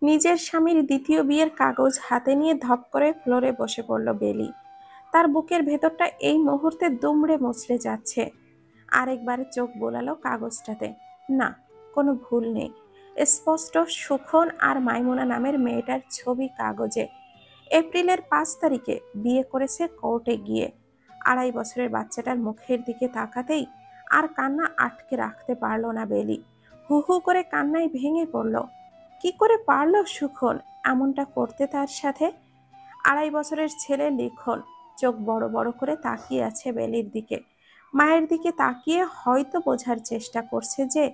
নিজের স্বামীর দ্বিতীয় বিয়ের কাগজ হাতে নিয়ে ধপ করে ফ্লোরে বসে পড়ল বেলি। তার বুকের ভেতরটা এই মুহূর্তে দুমড়ে মুচড়ে যাচ্ছে। আরেকবার চোখ বোলালো কাগজটাতে। না, কোনো ভুল নেই। স্পষ্ট সুখন আর মাইমুনা নামের মেয়েটার ছবি কাগজে। এপ্রিলের 5 তারিখে বিয়ে করেছে কোর্টে গিয়ে। 2.5 বছরের বাচ্চাটার মুখের দিকে তাকাতেই আর কান্না আটকে রাখতে পারল না বেলি। হু হু করে কান্নায় ভেঙে পড়ল। কি করে পারল সুখন এমনটা করতে তার সাথে? 2.5 বছরের ছেলে লিখন চোখ বড় বড় করে তাকিয়ে আছে বেলির দিকে। মায়ের দিকে তাকিয়ে হয়তো বোঝার চেষ্টা করছে যে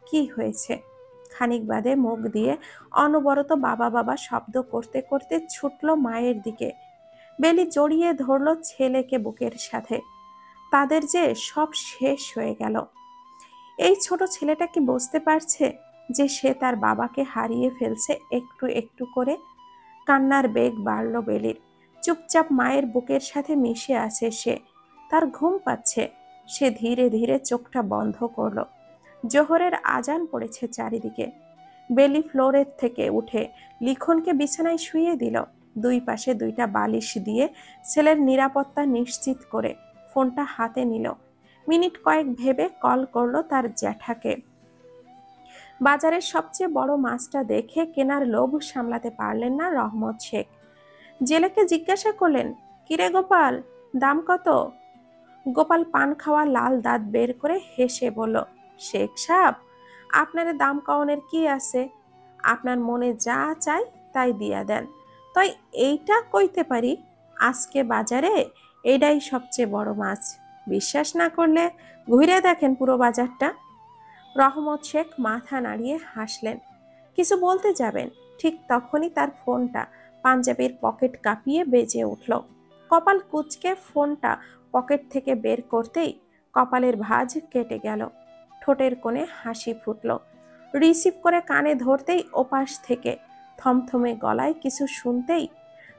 কি হয়েছে। খানিক বাদে মুখ দিয়ে অনবরত বাবা বাবা শব্দ করতে করতে ছুটল মায়ের দিকে। বেলি জড়িয়ে ধরল ছেলেকে বুকের সাথে। তাদের যে সব শেষ হয়ে গেল। এই ছোট ছেলেটা কি বুঝতে পারছে যে সে তার বাবাকে হারিয়ে ফেলছে একটু একটু করে? কান্নার বেগ বাড়ল বেলির। চুপচাপ মায়ের বুকের সাথে মিশে আছে সে। তার ঘুম পাচ্ছে। সে ধীরে ধীরে চোখটা বন্ধ করল। জোহরের আজান পড়েছে চারিদিকে। বেলি ফ্লোরের থেকে উঠে লিখনকে বিছানায় শুইয়ে দিল। দুই পাশে 2টা বালিশ দিয়ে ছেলের নিরাপত্তা নিশ্চিত করে ফোনটা হাতে নিল। মিনিট কয়েক ভেবে কল করলো তার জ্যাঠাকে। বাজারের সবচেয়ে বড় মাছটা দেখে কেনার লোভ সামলাতে পারলেন না রহমত শেখ। জেলেকে জিজ্ঞাসা করলেন, কিরে গোপাল, দাম কত? গোপাল পান খাওয়া লাল দাঁত বের করে হেসে বলল, শেখ সাহেব, আপনার দাম কওনের কি আছে? আপনার মনে যা চাই তাই দিয়া দেন। তাই এইটা কইতে পারি, আজকে বাজারে এটাই সবচেয়ে বড় মাছ। বিশ্বাস না করলে ঘুরে দেখেন পুরো বাজারটা। রহমত শেখ মাথা নাড়িয়ে হাসলেন। কিছু বলতে যাবেন, ঠিক তখনই তার ফোনটা পাঞ্জাবির পকেট কাঁপিয়ে বেজে উঠল। কপাল কুঁচকে ফোনটা পকেট থেকে বের করতেই কপালের ভাঁজ কেটে গেল। ঠোঁটের কোণে হাসি ফুটল। রিসিভ করে কানে ধরতেই ওপাশ থেকে থমথমে গলায় কিছু শুনতেই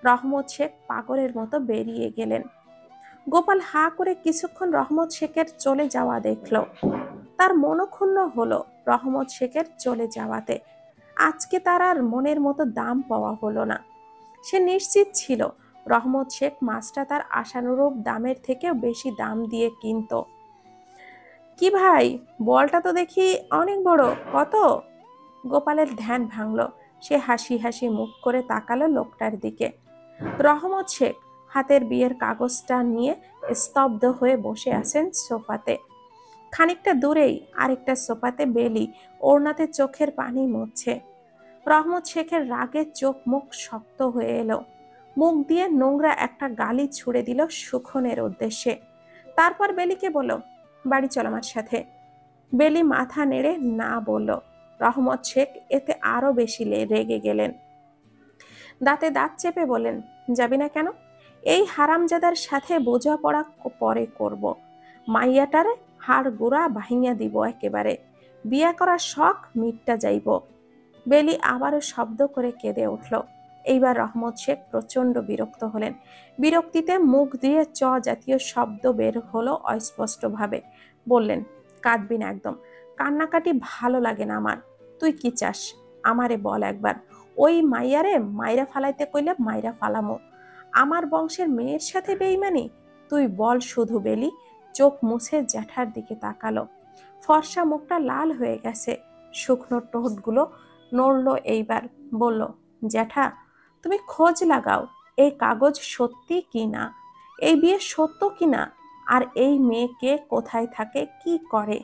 রহমত শেখ পাগলের মতো বেরিয়ে গেলেন। গোপাল হা করে কিছুক্ষণ রহমত শেখের চলে যাওয়া দেখল। তার মনক্ষুণ্ণ হলো রহমত শেখের চলে যাওয়াতে। আজকে তার আর মনের মতো দাম পাওয়া হলো না। সে নিশ্চিত ছিল রহমত শেখ মাছটা তার আশানুরূপ দামের থেকেও বেশি দাম দিয়ে কিনত। কি ভাই, বলটা তো দেখি অনেক বড়, কত? গোপালের ধ্যান ভাঙল। সে হাসি হাসি মুখ করে তাকালো লোকটার দিকে। রহমত শেখ হাতের বিয়ের কাগজটা নিয়ে স্তব্ধ হয়ে বসে আছেন সোফাতে। খানিকটা দূরেই আরেকটা সোফাতে বেলি ওড়নাতে চোখের পানি মুছছে। রহমত শেখের রাগে চোখ মুখ শক্ত হয়ে এলো। মুখ দিয়ে নোংরা একটা গালি ছুড়ে দিল সুখনের উদ্দেশ্যে। তারপর বেলিকে বলল, বাড়ি চল আমার সাথে। বেলি মাথা নেড়ে না বলল। রহমত শেখ এতে আরো বেশি রেগে গেলেন। দাঁতে দাঁত চেপে বলেন, যাবি না কেন? এই হারামজাদার সাথে বোঝাপড়া পরে করব। মাইয়াটারে হাড় গোড়া ভাঙিয়া দিব একেবারে। বিয়া করার শখ মিটটা যাইব। বেলি আবারও শব্দ করে কেঁদে উঠল। এইবার রহমত শেখ প্রচন্ড বিরক্ত হলেন। বিরক্তিতে মুখ দিয়ে চ জাতীয় শব্দ বের হলো অস্পষ্টভাবে। বললেন, কাঁদবি না একদম। কান্নাকাটি ভালো লাগে না আমার। তুই কি চাস আমারে বল একবার। ওই মাইয়ারে মাইরা ফালাইতে কইলে মাইরা ফালামো। আমার বংশের মেয়ের সাথে বেইমানি? তুই বল শুধু। বেলি চোখ মুছে জ্যাঠার দিকে তাকালো। ফর্সা মুখটা লাল হয়ে গেছে। শুকনো ঠোঁটগুলো নড়ল এইবার। বলল, জ্যাঠা, তুমি খোঁজ লাগাও এই কাগজ সত্যি কি না, এই বিয়ে সত্য কি না, আর এই মেয়ে কে, কোথায় থাকে, কি করে,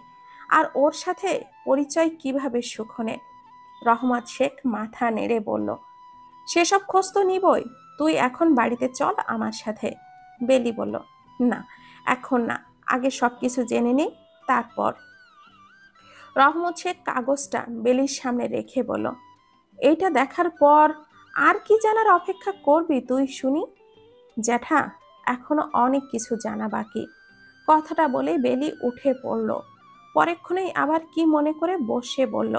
আর ওর সাথে পরিচয় কিভাবে সুখনের। রহমত শেখ মাথা নেড়ে বলল, সেসব খোঁজ তো নিবই। তুই এখন বাড়িতে চল আমার সাথে। বেলি বলল, না, এখন না, আগে সবকিছু জেনে নিই তারপর। রহমত শেখ কাগজটা বেলির সামনে রেখে বলল, এইটা দেখার পর আর কি জানার অপেক্ষা করবি তুই শুনি? জ্যাঠা, এখনো অনেক কিছু জানা বাকি। কথাটা বলে বেলি উঠে পড়ল। পরেক্ষণেই আবার কি মনে করে বসে বলল,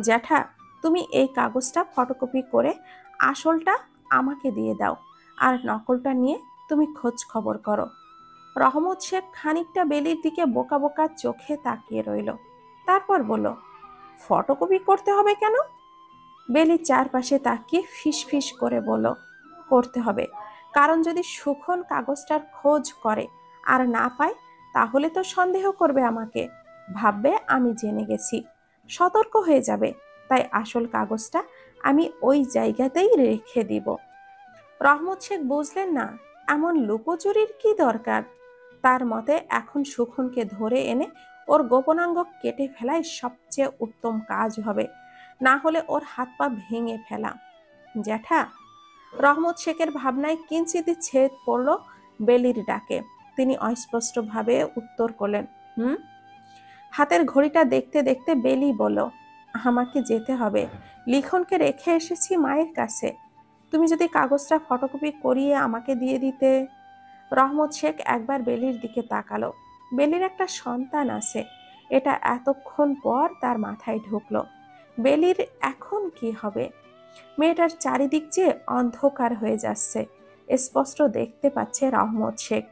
জ্যাঠা, তুমি এই কাগজটা ফটোকপি করে আসলটা আমাকে দিয়ে দাও, আর নকলটা নিয়ে তুমি খোঁজ খবর করো। রহমত শেখ খানিকটা বেলির দিকে বোকা বোকা চোখে তাকিয়ে রইল। তারপর বলল, ফটোকপি করতে হবে কেন? বেলি চারপাশে তাকিয়ে ফিস ফিস করে বলল, করতে হবে, কারণ যদি সুখন কাগজটার খোঁজ করে আর না পায় তাহলে তো সন্দেহ করবে আমাকে, ভাববে আমি জেনে গেছি, সতর্ক হয়ে যাবে। তাই আসল কাগজটা আমি ওই জায়গাতেই রেখে দিব। রহমত শেখ বুঝলেন না এমন লুকোচুরির কি দরকার। তার মতে এখন সুখনকে ধরে এনে ওর গোপনাঙ্গ কেটে ফেলাই সবচেয়ে উত্তম কাজ হবে, না হলে ওর হাত পা ভেঙে ফেলা। জ্যাঠা, রহমত শেখের ভাবনায় কিঞ্চিত ছেদ পড়ল বেলির ডাকে। তিনি অস্পষ্টভাবে উত্তর করলেন, হুম। হাতের ঘড়িটা দেখতে দেখতে বেলি বলল, আমাকে যেতে হবে, লিখনকে রেখে এসেছি মায়ের কাছে। তুমি যদি কাগজটা ফটোকপি করিয়ে আমাকে দিয়ে দিতে। রহমত শেখ একবার বেলির দিকে তাকালো। বেলির একটা সন্তান আছে, এটা এতক্ষণ পর তার মাথায় ঢুকলো। বেলির এখন কি হবে? মেয়েটার চারিদিক যে অন্ধকার হয়ে যাচ্ছে, স্পষ্ট দেখতে পাচ্ছে রহমত শেখ।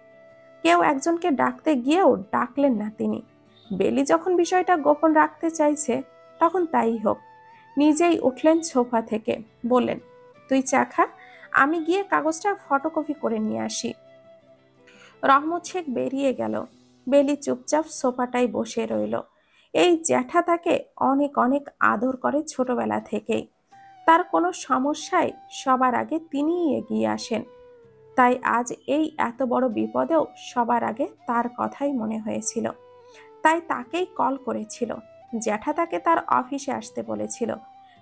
কেউ একজনকে ডাকতে গিয়েও ডাকলেন না তিনি। বেলি যখন বিষয়টা গোপন রাখতে চাইছে তখন তাই হোক। নিজেই উঠলেন সোফা থেকে, বললেন, তুই চা খা, আমি গিয়ে কাগজটা ফটোকপি করে নিয়ে আসি। রহমত শেখ বেরিয়ে গেল। বেলি চুপচাপ সোফাটায় বসে রইল। এই জ্যাঠা তাকে অনেক অনেক আদর করে ছোটবেলা থেকেই। তার কোনো সমস্যায় সবার আগে তিনিই এগিয়ে আসেন। তাই আজ এই এত বড় বিপদেও সবার আগে তার কথাই মনে হয়েছিল। তাই তাকেই কল করেছিল। জ্যাঠা তাকে তার অফিসে আসতে বলেছিল।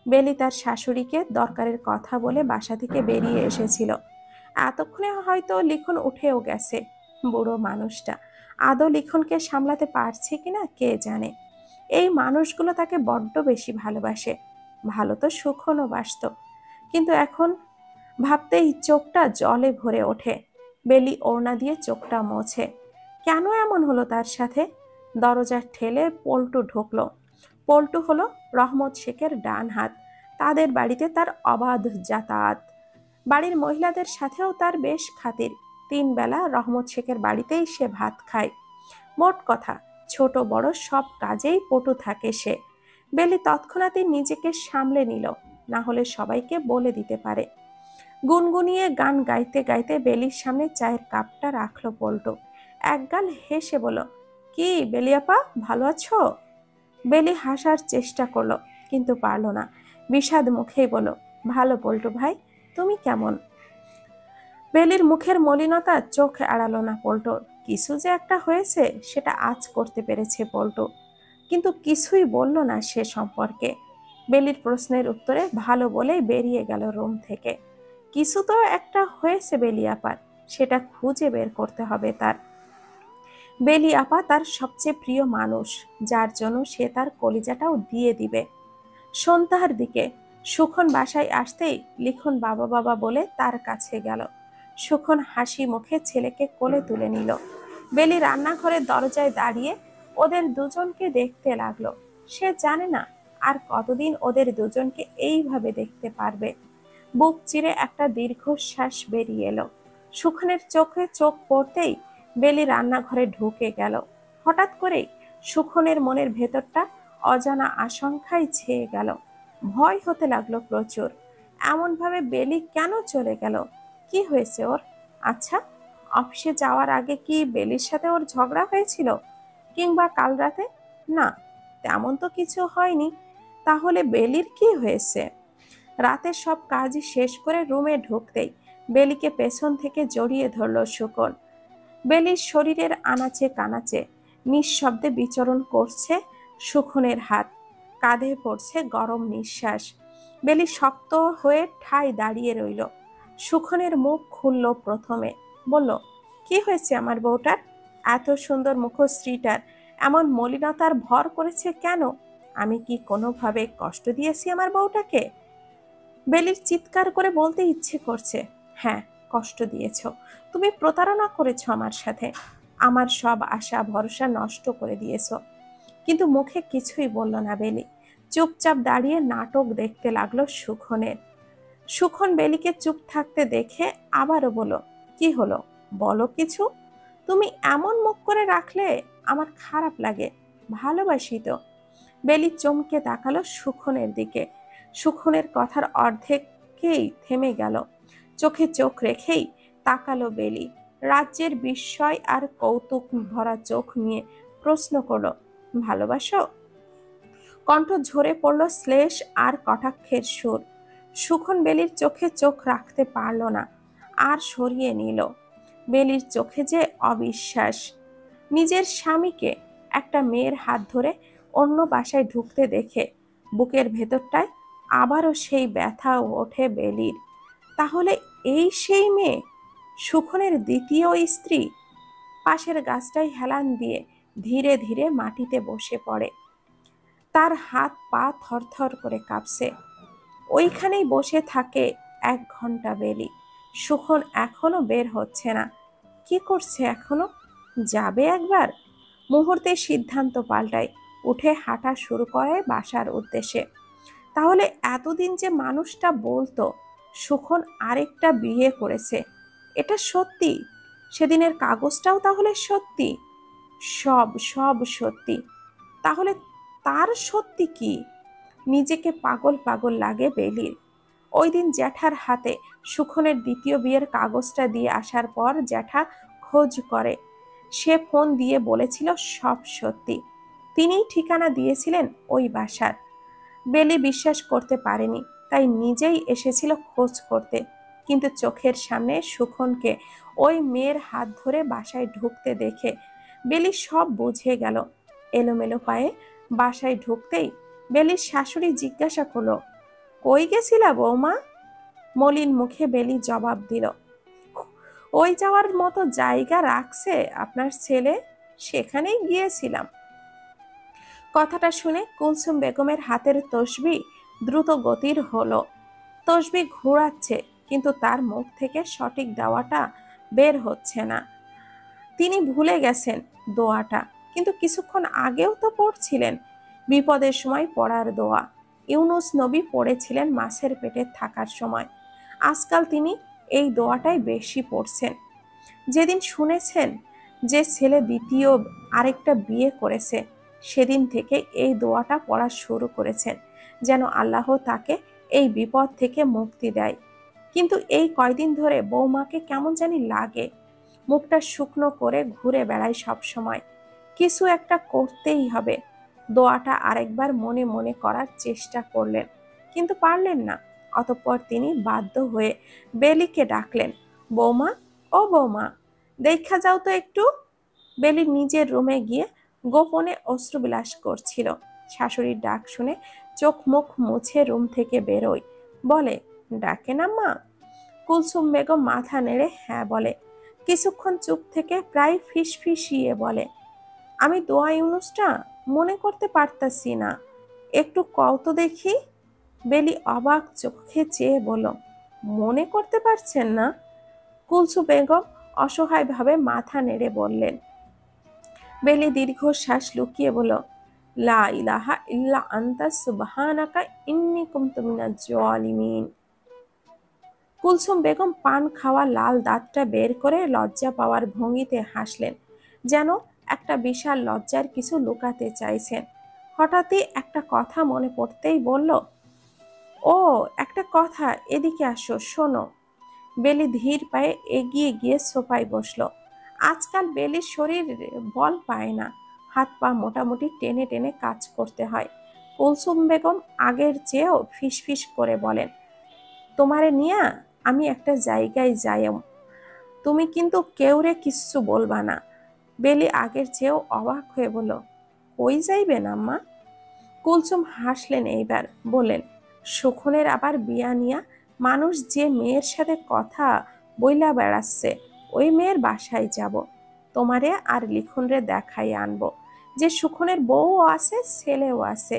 বেলি তার শাশুড়িকে দরকারের কথা বলে বাসা থেকে বেরিয়ে এসেছিল। এতক্ষণে হয়তো লিখন উঠেও গেছে। বুড়ো মানুষটা আদৌ লিখনকে সামলাতে পারছে কিনা কে জানে। এই মানুষগুলো তাকে বড্ড বেশি ভালোবাসে। ভালো তো সুখনও বাসত, কিন্তু এখন ভাবতেই চোখটা জলে ভরে ওঠে। বেলি ওড়না দিয়ে চোখটা মোছে। কেন এমন হলো তার সাথে? দরজা ঠেলে পল্টু ঢুকলো। পল্টু হলো রহমত শেখের ডান হাত। তাদের বাড়িতে তার অবাধ যাতায়াত। বাড়ির মহিলাদের সাথেও তার বেশ খাতির। 3 বেলা রহমত শেখের বাড়িতেই সে ভাত খায়। মোট কথা, ছোট বড় সব কাজেই পটু থাকে সে। বেলি তৎক্ষণাৎই নিজেকে সামলে নিল, না হলে সবাইকে বলে দিতে পারে। গুনগুনিয়ে গান গাইতে গাইতে বেলির সামনে চায়ের কাপটা রাখলো পল্টু। একগাল হেসে বলল, কি বেলিয়াপা, ভালো আছো? বেলি হাসার চেষ্টা করলো, কিন্তু পারল না। বিষাদ মুখেই বলল, ভালো পল্টু ভাই, তুমি কেমন? বেলির মুখের মলিনতা চোখ এড়ালো না পল্টুর। কিছু যে একটা হয়েছে সেটা আজ করতে পেরেছে পল্টু, কিন্তু কিছুই বলল না সে সম্পর্কে। বেলির প্রশ্নের উত্তরে ভালো বলেই বেরিয়ে গেল রুম থেকে। কিছু তো একটা হয়েছে বেলি আপার, সেটা খুঁজে বের করতে হবে তার। বেলি আপা তার সবচেয়ে প্রিয় মানুষ, যার জন্য সে তার কলিজাটাও দিয়ে দিবে। সন্ধ্যার দিকে সুখন বাসায় আসতেই লিখন বাবা বাবা বলে তার কাছে গেল। সুখন হাসি মুখে ছেলেকে কোলে তুলে নিল। বেলি রান্নাঘরের দরজায় দাঁড়িয়ে ওদের দুজনকে দেখতে লাগলো। সে জানে না আর কতদিন ওদের দুজনকে এইভাবে দেখতে পারবে। বুক চিরে একটা দীর্ঘশ্বাস বেরিয়ে এলো। সুখনের চোখে চোখ পড়তেই বেলি রান্নাঘরে ঢুকে গেল। হঠাৎ করেই সুখনের মনের ভেতরটা অজানা আশঙ্কায় ছেয়ে গেল। ভয় হতে লাগলো প্রচুর। এমন ভাবে বেলি কেন চলে গেল? কি হয়েছে ওর? আচ্ছা, অফিসে যাওয়ার আগে কি বেলির সাথে ওর ঝগড়া হয়েছিল? কিংবা কাল রাতে? না, তেমন তো কিছু হয়নি। তাহলে বেলির কি হয়েছে? রাতের সব কাজ শেষ করে রুমে ঢুকতেই বেলিকে পেছন থেকে জড়িয়ে ধরল সুখন। বেলির শরীরের আনাচে কানাচে নিঃশব্দে বিচরণ করছে সুখনের হাত। কাঁধে পড়ছে গরম নিঃশ্বাস। বেলি শক্ত হয়ে ঠায় দাঁড়িয়ে রইল। সুখনের মুখ খুলল প্রথমে, বলল, কি হয়েছে আমার বউটার? এত সুন্দর মুখশ্রীটার এমন মলিনতার ভর করেছে কেন? আমি কি কোনোভাবে কষ্ট দিয়েছি আমার বউটাকে? বেলির চিৎকার করে বলতে ইচ্ছে করছে, হ্যাঁ, কষ্ট দিয়েছ। তুমি প্রতারণা করেছ আমার সাথে। আমার সব আশা ভরসা নষ্ট করে দিয়েছ। কিন্তু মুখে কিছুই বলল না বেলি। চুপচাপ দাঁড়িয়ে নাটক দেখতে লাগলো সুখনের। সুখন বেলিকে চুপ থাকতে দেখে আবারও বলল, কি হলো, বলো কিছু। তুমি এমন মুখ করে রাখলে আমার খারাপ লাগে। ভালোবাসি তো। বেলি চমকে তাকালো সুখনের দিকে। সুখনের কথার অর্ধেকেই থেমে গেল। চোখে চোখ রেখেই তাকালো বেলি। রাজ্যের বিস্ময় আর কৌতুক ভরা চোখ নিয়ে প্রশ্ন করলো, ভালোবাসো? কণ্ঠ ঝরে পড়ল শ্লেষ আর কটাক্ষের সুর। সুখন বেলির চোখে চোখ রাখতে পারল না, আর সরিয়ে নিল। বেলির চোখে যে অবিশ্বাস। নিজের স্বামীকে একটা মেয়ের হাত ধরে অন্য বাসায় ঢুকতে দেখে বুকের ভেতরটায় আবারও সেই ব্যথা ওঠে বেলির। তাহলে এই সেই মেয়ে, সুখনের দ্বিতীয় স্ত্রী? পাশের গাছটায় হেলান দিয়ে ধীরে ধীরে মাটিতে বসে পড়ে। তার হাত পা থরথর করে কাঁপছে। ওইখানেই বসে থাকে 1 ঘন্টা বেলি। সুখন এখনো বের হচ্ছে না। কি করছে এখনো? যাবে একবার? মুহূর্তে সিদ্ধান্ত পাল্টায়, উঠে হাঁটা শুরু করে বাসার উদ্দেশ্যে। তাহলে এতদিন যে মানুষটা বলতো সুখন আরেকটা বিয়ে করেছে, এটা সত্যি? সেদিনের কাগজটাও তাহলে সত্যি? সব সব সত্যি। তাহলে তার সত্যি কি? নিজেকে পাগল পাগল লাগে বেলির। ওই দিন জ্যাঠার হাতে সুখনের দ্বিতীয় বিয়ের কাগজটা দিয়ে আসার পর জ্যাঠা খোঁজ করে। সে ফোন দিয়ে বলেছিল সব সত্যি। তিনিই ঠিকানা দিয়েছিলেন ওই বাসার। বেলি বিশ্বাস করতে পারেনি, তাই নিজেই এসেছিল খোঁজ করতে। কিন্তু চোখের সামনে সুখনকে ওই মেয়ের হাত ধরে বাসায় ঢুকতে দেখে বেলি সব বুঝে গেল। এলোমেলো পায়ে বাসায় ঢুকতেই বেলির শাশুড়ি জিজ্ঞাসা করলো, কই গেছিলা বৌমা? মলিন মুখে বেলি জবাব দিল, ওই যাওয়ার মতো জায়গা রাখছে আপনার ছেলে, সেখানেই গিয়েছিলাম। কথাটা শুনে কুলসুম বেগমের হাতের তসবি দ্রুত গতির হলো। তসবি ঘোরাচ্ছে, কিন্তু তার মুখ থেকে সঠিক দাওয়াটা বের হচ্ছে না। তিনি ভুলে গেছেন দোয়াটা, কিন্তু কিছুক্ষণ আগেও তো পড়ছিলেন। বিপদের সময় পড়ার দোয়া ইউনুস নবী পড়েছিলেন মাছের পেটে থাকার সময়। আজকাল তিনি এই দোয়াটাই বেশি পড়ছেন। যেদিন শুনেছেন যে ছেলে দ্বিতীয় আরেকটা বিয়ে করেছে, সেদিন থেকে এই দোয়াটা পড়া শুরু করেছেন, যেন আল্লাহ তাকে এই বিপদ থেকে মুক্তি দেয়। কিন্তু এই কয়দিন ধরে বৌমাকে কেমন জানি লাগে। মুখটা শুকনো করে ঘুরে বেড়ায় সব সময়। কিছু একটা করতেই হবে। দোয়াটা আরেকবার মনে মনে করার চেষ্টা করলেন, কিন্তু পারলেন না। অতঃপর তিনি বাধ্য হয়ে বেলিকে ডাকলেন, বৌমা, ও বৌমা, দেখা যাও তো একটু। বেলি নিজের রুমে গিয়ে গোপনে অশ্রুবিলাস করছিল। শাশুড়ির ডাক শুনে চোখ মুখ মুছে রুম থেকে বেরোয়। বলে, ডাকেন আম্মা? কুলসুম বেগম মাথা নেড়ে হ্যাঁ বলে। কিছুক্ষণ চুপ থেকে প্রায় ফিসফিসিয়ে বলে, আমি দোয়া ইউনুসটা মনে করতে পারতাছি না, একটু কও তো দেখি। বেলি অবাক চোখে চেয়ে বলল, মনে করতে পারছেন না? কুলসুম বেগম অসহায়ভাবে মাথা নেড়ে বললেন। বেলি দীর্ঘশ্বাস লুকিয়ে বলল, লা ইলাহা ইল্লা আনতা সুবহানাকা ইন্নী কুনতু মিনাজ জালিমিন। কুলসুম বেগম পান খাওয়া লাল দাঁতটা বের করে লজ্জা পাওয়ার ভঙ্গিতে হাসলেন, যেন একটা বিশাল লজ্জার কিছু লুকাতে চাইছেন। হঠাৎই একটা কথা মনে পড়তেই বলল, ও একটা কথা, এদিকে আসো, শোনো। বেলি ধীর পায়ে এগিয়ে গিয়ে সোফায় বসলো। আজকাল বেলির শরীর বল পায় না, হাত পা মোটামুটি টেনে টেনে কাজ করতে হয়। কুলসুম বেগম আগের চেয়েও ফিসফিস করে বলেন, তোমারে নিয়া আমি একটা জায়গায় যাইম, তুমি কিন্তু কেউরে কিচ্ছু বলবা না। বেলি আগের চেয়েও অবাক হয়ে বলল, কই যাইবেন আম্মা? কুলসুম হাসলেন এইবার, বললেন, সুখনের আবার বিয়া নিয়া মানুষ যে মেয়ের সাথে কথা বইলা বেড়াচ্ছে, ওই মেয়ের বাসায় যাব। তোমারে আর লিখনরে দেখাই আনবো যে সুখনের বউও আছে, ছেলেও আছে,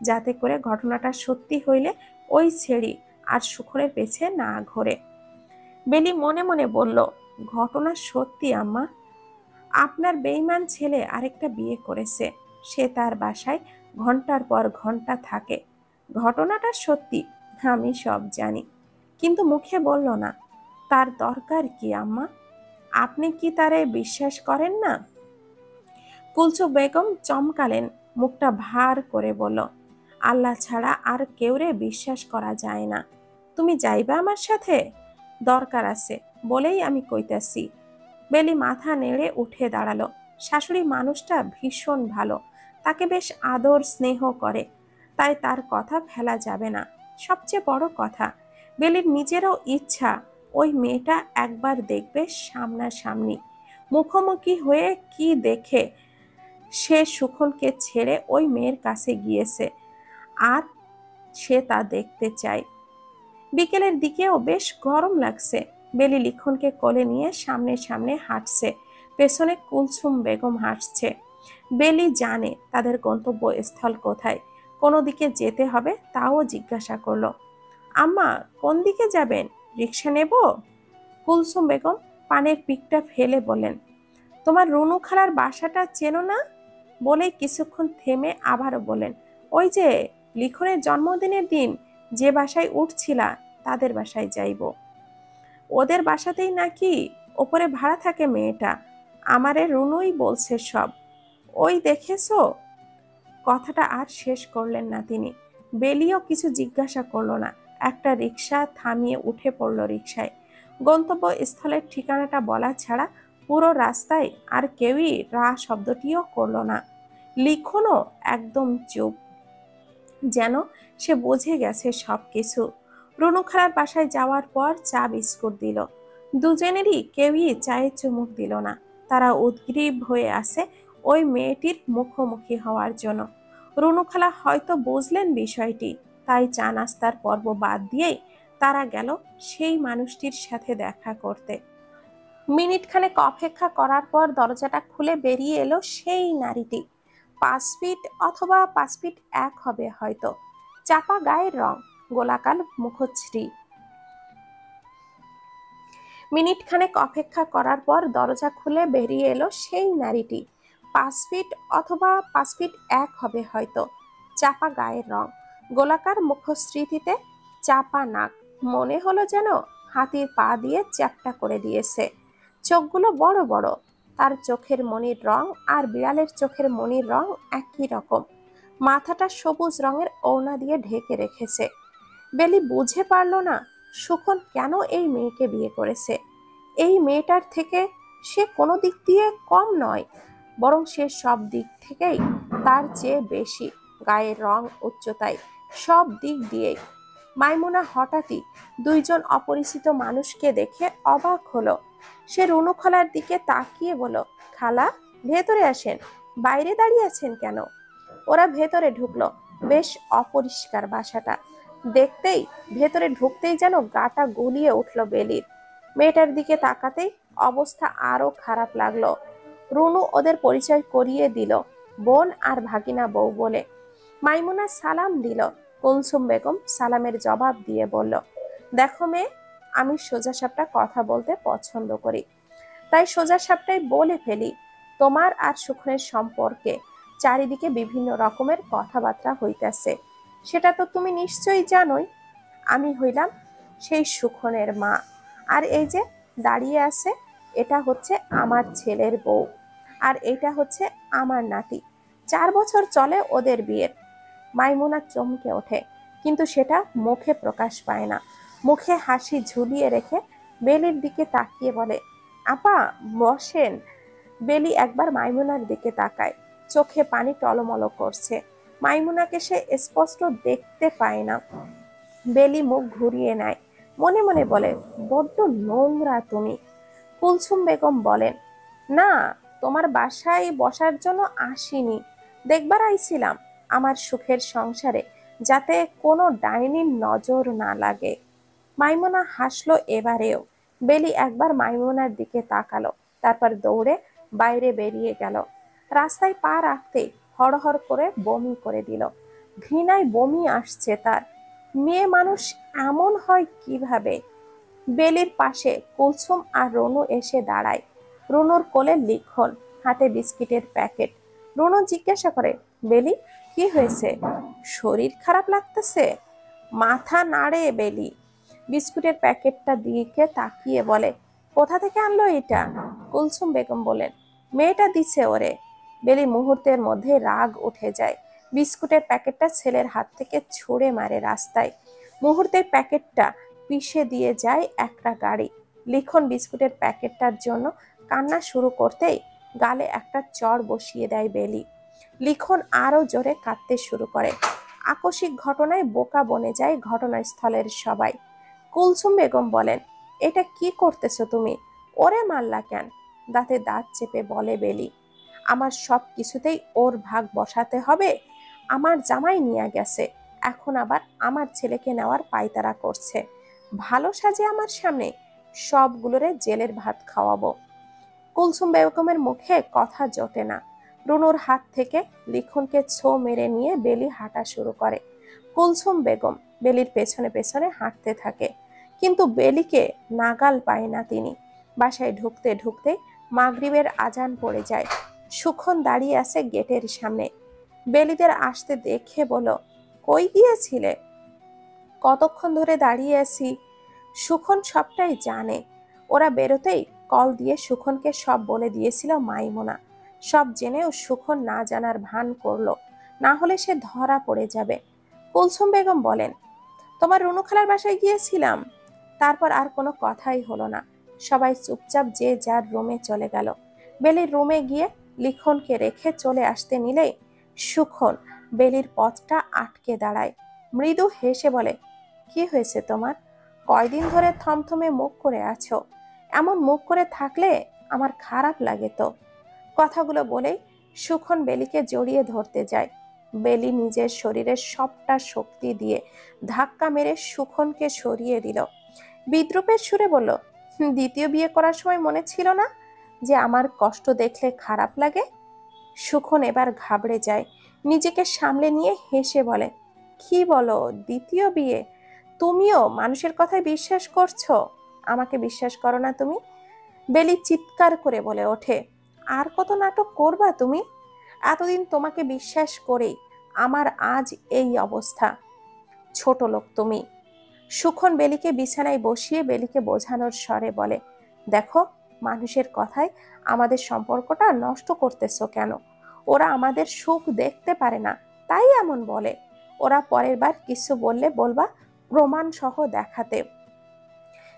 যাতে করে ঘটনাটা সত্যি হইলে ওই ছেড়ি আর সুখনের পেছে না ঘোরে। বেলি মনে মনে বলল, ঘটনা সত্যি আম্মা। আপনার বেঈমান ছেলে আরেকটা বিয়ে করেছে, সে তার বাসায় ঘন্টার পর ঘন্টা থাকে। ঘটনাটা সত্যি, আমি সব জানি, কিন্তু মুখে বলল না। তার দরকার কি আম্মা? আপনি কি তারে বিশ্বাস করেন না? কুলসুম বেগম চমকালেন, মুখটা ভার করে বলল, আল্লাহ ছাড়া আর কেউরে বিশ্বাস করা যায় না। তুমি যাইবা আমার সাথে? দরকার আছে বলেই আমি কইতাছি। বেলি মাথা নেড়ে উঠে দাঁড়ালো। শাশুড়ি মানুষটা ভীষণ ভালো, তাকে বেশ আদর স্নেহ করে, তাই তার কথা ফেলা যাবে না। সবচেয়ে বড় কথা, বেলির নিজেরও ইচ্ছা ওই মেয়েটা একবার দেখবে সামনাসামনি, মুখোমুখি হয়ে কি দেখে সে সুখনকে ছেড়ে ওই মেয়ের কাছে গিয়েছে, আর সে তা দেখতে চায়। বিকেলের দিকেও বেশ গরম লাগছে। বেলি লিখনকে কোলে নিয়ে সামনে সামনে হাঁটছে, পেছনে কুলসুম বেগম হাঁটছে। বেলি জানে তাদের গন্তব্যস্থল কোথায়, কোনো দিকে যেতে হবে তাও জিজ্ঞাসা করলো। আম্মা, কোন দিকে যাবেন? রিক্সা নেব? কুলসুম বেগম পানের পিকটা ফেলে বলেন, তোমার রুনু খালার বাসাটা চেনো না? বলেই কিছুক্ষণ থেমে আবারও বলেন, ওই যে লিখনের জন্মদিনের দিন যে বাসায় উঠছিলা তাদের বাসায় যাইব। ওদের বাসাতেই নাকি ওপরে ভাড়া থাকে মেয়েটা, আমারে রুনুই বলছে সব। ওই দেখেছো? কথাটা আর শেষ করলেন না তিনি। বেলিও কিছু জিজ্ঞাসা করলো না, একটা রিক্সা থামিয়ে উঠে পড়ল রিক্সায়। গন্তব্যস্থলের ঠিকানাটা বলা ছাড়া পুরো রাস্তায় আর কেউই রা শব্দটিও করলো না। লিখনও একদম চুপ, যেন সে বুঝে গেছে সবকিছু। রুনু খালার বাসায় যাওয়ার পর চা বিস্কুট দিল। দুজনেরই কেউই চায়ে চুমুক দিল না। তারা উদ্গ্রীব হয়ে আছে ওই মেয়েটির মুখোমুখি হওয়ার জন্য। রুনু খালা হয়তো বুঝলেন বিষয়টি, তাই চা নাস্তার পর্ব বাদ দিয়েই তারা গেল সেই মানুষটির সাথে দেখা করতে। মিনিট খানেক অপেক্ষা করার পর দরজাটা খুলে বেরিয়ে এলো সেই নারীটি। 5 ফিট অথবা 5 ফিট 1 হবে হয়তো, চাপা গায়ের রং, গোলাকার মুখশ্রী। মিনিট খানেক অপেক্ষা করার পর দরজা খুলে বেরিয়ে এলো সেই নারীটি। 5 ফিট অথবা 5 ফিট 1 হবে হয়তো, চাপা গায়ের রং, গোলাকার মুখশ্রীতে চাপা নাক, মনে হলো যেন হাতির পা দিয়ে চ্যাপ্টা করে দিয়েছে। চোখগুলো বড় বড়। তার চোখের মনির রং আর বিড়ালের চোখের মনির রং একই রকম। মাথাটা সবুজ রঙের ওড়না দিয়ে ঢেকে রেখেছে। বেলি বুঝে পারল না সুখন কেন এই মেয়েকে বিয়ে করেছে। এই মেয়েটার থেকে সে কোনো দিক দিয়ে কম নয়, বরং সে সব দিক থেকেই তার চেয়ে বেশি, গায়ের রং, উচ্চতায়, সব দিক দিয়েই। মাইমুনা হঠাৎই দুইজন অপরিচিত মানুষকে দেখে অবাক হলো। সে রুনু খালার দিকে তাকিয়ে বলল, খালা, ভেতরে আসেন, বাইরে দাঁড়িয়ে আছেন কেন? ওরা ভেতরে ঢুকলো। বেশ অপরিষ্কার বাসাটা। দেখতেই, ভেতরে ঢুকতেই যেন গাটা গলিয়ে উঠল বেলির। মেয়েটার দিকে তাকাতেই অবস্থা আরো খারাপ লাগলো। রুনু ওদের পরিচয় করিয়ে দিল, বোন আর ভাগিনা বউ বলে। মাইমুনা সালাম দিল। কুলসুম বেগম সালামের জবাব দিয়ে বলল, দেখো মেয়ে, আমি সোজাসাপটা কথা বলতে পছন্দ করি, তাই সোজাসাপটাই বলে ফেলি। তোমার আর সুখনের সম্পর্কে চারিদিকে বিভিন্ন রকমের কথাবার্তা হইতেছে, সেটা তো তুমি নিশ্চয়ই জানোই। আমি হইলাম সেই সুখনের মা, আর এই যে দাঁড়িয়ে আছে, এটা হচ্ছে আমার ছেলের বউ, আর এটা হচ্ছে আমার নাতি। 4 বছর চলে ওদের বিয়ের। মাইমুনা চমকে ওঠে, কিন্তু সেটা মুখে প্রকাশ পায় না। মুখে হাসি ঝুলিয়ে রেখে বেলির দিকে তাকিয়ে বলে, আপা বসেন। বেলি একবার মাইমুনার দিকে তাকায়, চোখে পানি টলমল করছে। মাইমুনাকে সে স্পষ্ট দেখতে পায় না। বেলি মুখ ঘুরিয়ে নেয়, মনে মনে বলে, বড্ড নোংরা তুমি। কুলসুম বেগম বলেন, না, তোমার বাসায় বসার জন্য আসিনি, দেখবার আইছিলাম আমার সুখের সংসারে যাতে কোনো ডাইনির নজর না লাগে। মাইমুনা হাসলো এবারেও। বেলি একবার মাইমুনার দিকে তাকালো, তারপর দৌড়ে বাইরে বেরিয়ে গেল। রাস্তায় পা রাখতে হড়হড় করে বমি করে দিল। ঘৃণায় বমি আসছে তার। মেয়ে মানুষ এমন হয় কিভাবে? বেলির পাশে কুলসুম আর রনু এসে দাঁড়ায়। রুনুর কোলে লিখন, হাতে বিস্কিটের প্যাকেট। রুনু জিজ্ঞাসা করে, বেলি, কি হয়েছে? শরীর খারাপ লাগতেছে? মাথা নাড়ে বেলি। বিস্কুটের প্যাকেটটা দিকে তাকিয়ে বলে, কোথা থেকে আনলো এটা? কুলসুম বেগম বলেন, মেয়েটা দিছে ওরে। বেলি মুহূর্তের মধ্যে রাগ উঠে যায়। বিস্কুটের প্যাকেটটা ছেলের হাত থেকে ছুঁড়ে মারে রাস্তায়। মুহূর্তে প্যাকেটটা পিষে দিয়ে যায় একটা গাড়ি। লিখন বিস্কুটের প্যাকেটটার জন্য কান্না শুরু করতেই গালে একটা চড় বসিয়ে দেয় বেলি। লিখন আরো জোরে কাঁদতে শুরু করে। আকস্মিক ঘটনায় বোকা বনে যায় ঘটনাস্থলের সবাই। কুলসুম বেগম বলেন, এটা কি করতেছো তুমি? ওরে মারলা কেন? দাঁতে দাঁত চেপে বলে বেলি, আমার সব কিছুতেই ওর ভাগ বসাতে হবে। আমার জামাই নিয়ে গেছে, এখন আবার আমার ছেলেকে নেওয়ার পায়তারা করছে। ভালো সাজে আমার সামনে, সবগুলোরে জেলের ভাত খাওয়াবো। কুলসুম বেগমের মুখে কথা জোটে না। রুনুর হাত থেকে লিখনকে ছো মেরে নিয়ে বেলি হাঁটা শুরু করে। কুলসুম বেগম বেলির পেছনে পেছনে হাঁটতে থাকে, কিন্তু বেলিকে নাগাল পায় না তিনি। বাসায় ঢুকতে ঢুকতে মাগরিবের আজান পড়ে যায়। সুখন দাঁড়িয়ে আছে গেটের সামনে। বেলিদের আসতে দেখে বলো, কই গিয়েছিলে? কতক্ষণ ধরে দাঁড়িয়ে আছি। সুখন সবটাই জানে। ওরা বেরোতেই কল দিয়ে সুখনকে সব বলে দিয়েছিল মাইমুনা। সব জেনেও সুখন না জানার ভান করলো, না হলে সে ধরা পড়ে যাবে। কুলসুম বেগম বলেন, তোমার রুনু খালার বাসায় গিয়েছিলাম। তারপর আর কোনো কথাই হলো না। সবাই চুপচাপ যে যার রুমে চলে গেল। বেলির রুমে গিয়ে লিখনকে রেখে চলে আসতে নিলেই সুখন বেলির পথটা আটকে দাঁড়ায়। মৃদু হেসে বলে, কি হয়েছে তোমার? কয়দিন ধরে থমথমে মুখ করে আছো? এমন মুখ করে থাকলে আমার খারাপ লাগে তো। কথাগুলো বলেই সুখন বেলিকে জড়িয়ে ধরতে যায়। বেলি নিজের শরীরের সবটা শক্তি দিয়ে ধাক্কা মেরে সুখনকে সরিয়ে দিল। বিদ্রুপের সুরে বলল, দ্বিতীয় বিয়ে করার সময় মনে ছিল না যে আমার কষ্ট দেখলে খারাপ লাগে? সুখন এবার ঘাবড়ে যায়। নিজেকে সামলে নিয়ে হেসে বলে, কি বলো দ্বিতীয় বিয়ে? তুমিও মানুষের কথায় বিশ্বাস করছো? আমাকে বিশ্বাস করো না তুমি? বেলি চিৎকার করে বলে ওঠে, আর কত নাটক করবা তুমি? এতদিন তোমাকে বিশ্বাস করেই আমার আজ এই অবস্থা। ছোট লোক তুমি। সুখন বেলিকে বিছানায় বসিয়ে বেলিকে বোঝানোর স্বরে বলে, দেখো, মানুষের কথায় আমাদের সম্পর্কটা নষ্ট করতেছো কেন? ওরা আমাদের সুখ দেখতে পারে না, তাই এমন বলে। ওরা পরের বার কিছু বললে বলবা প্রমাণ সহ দেখাতে।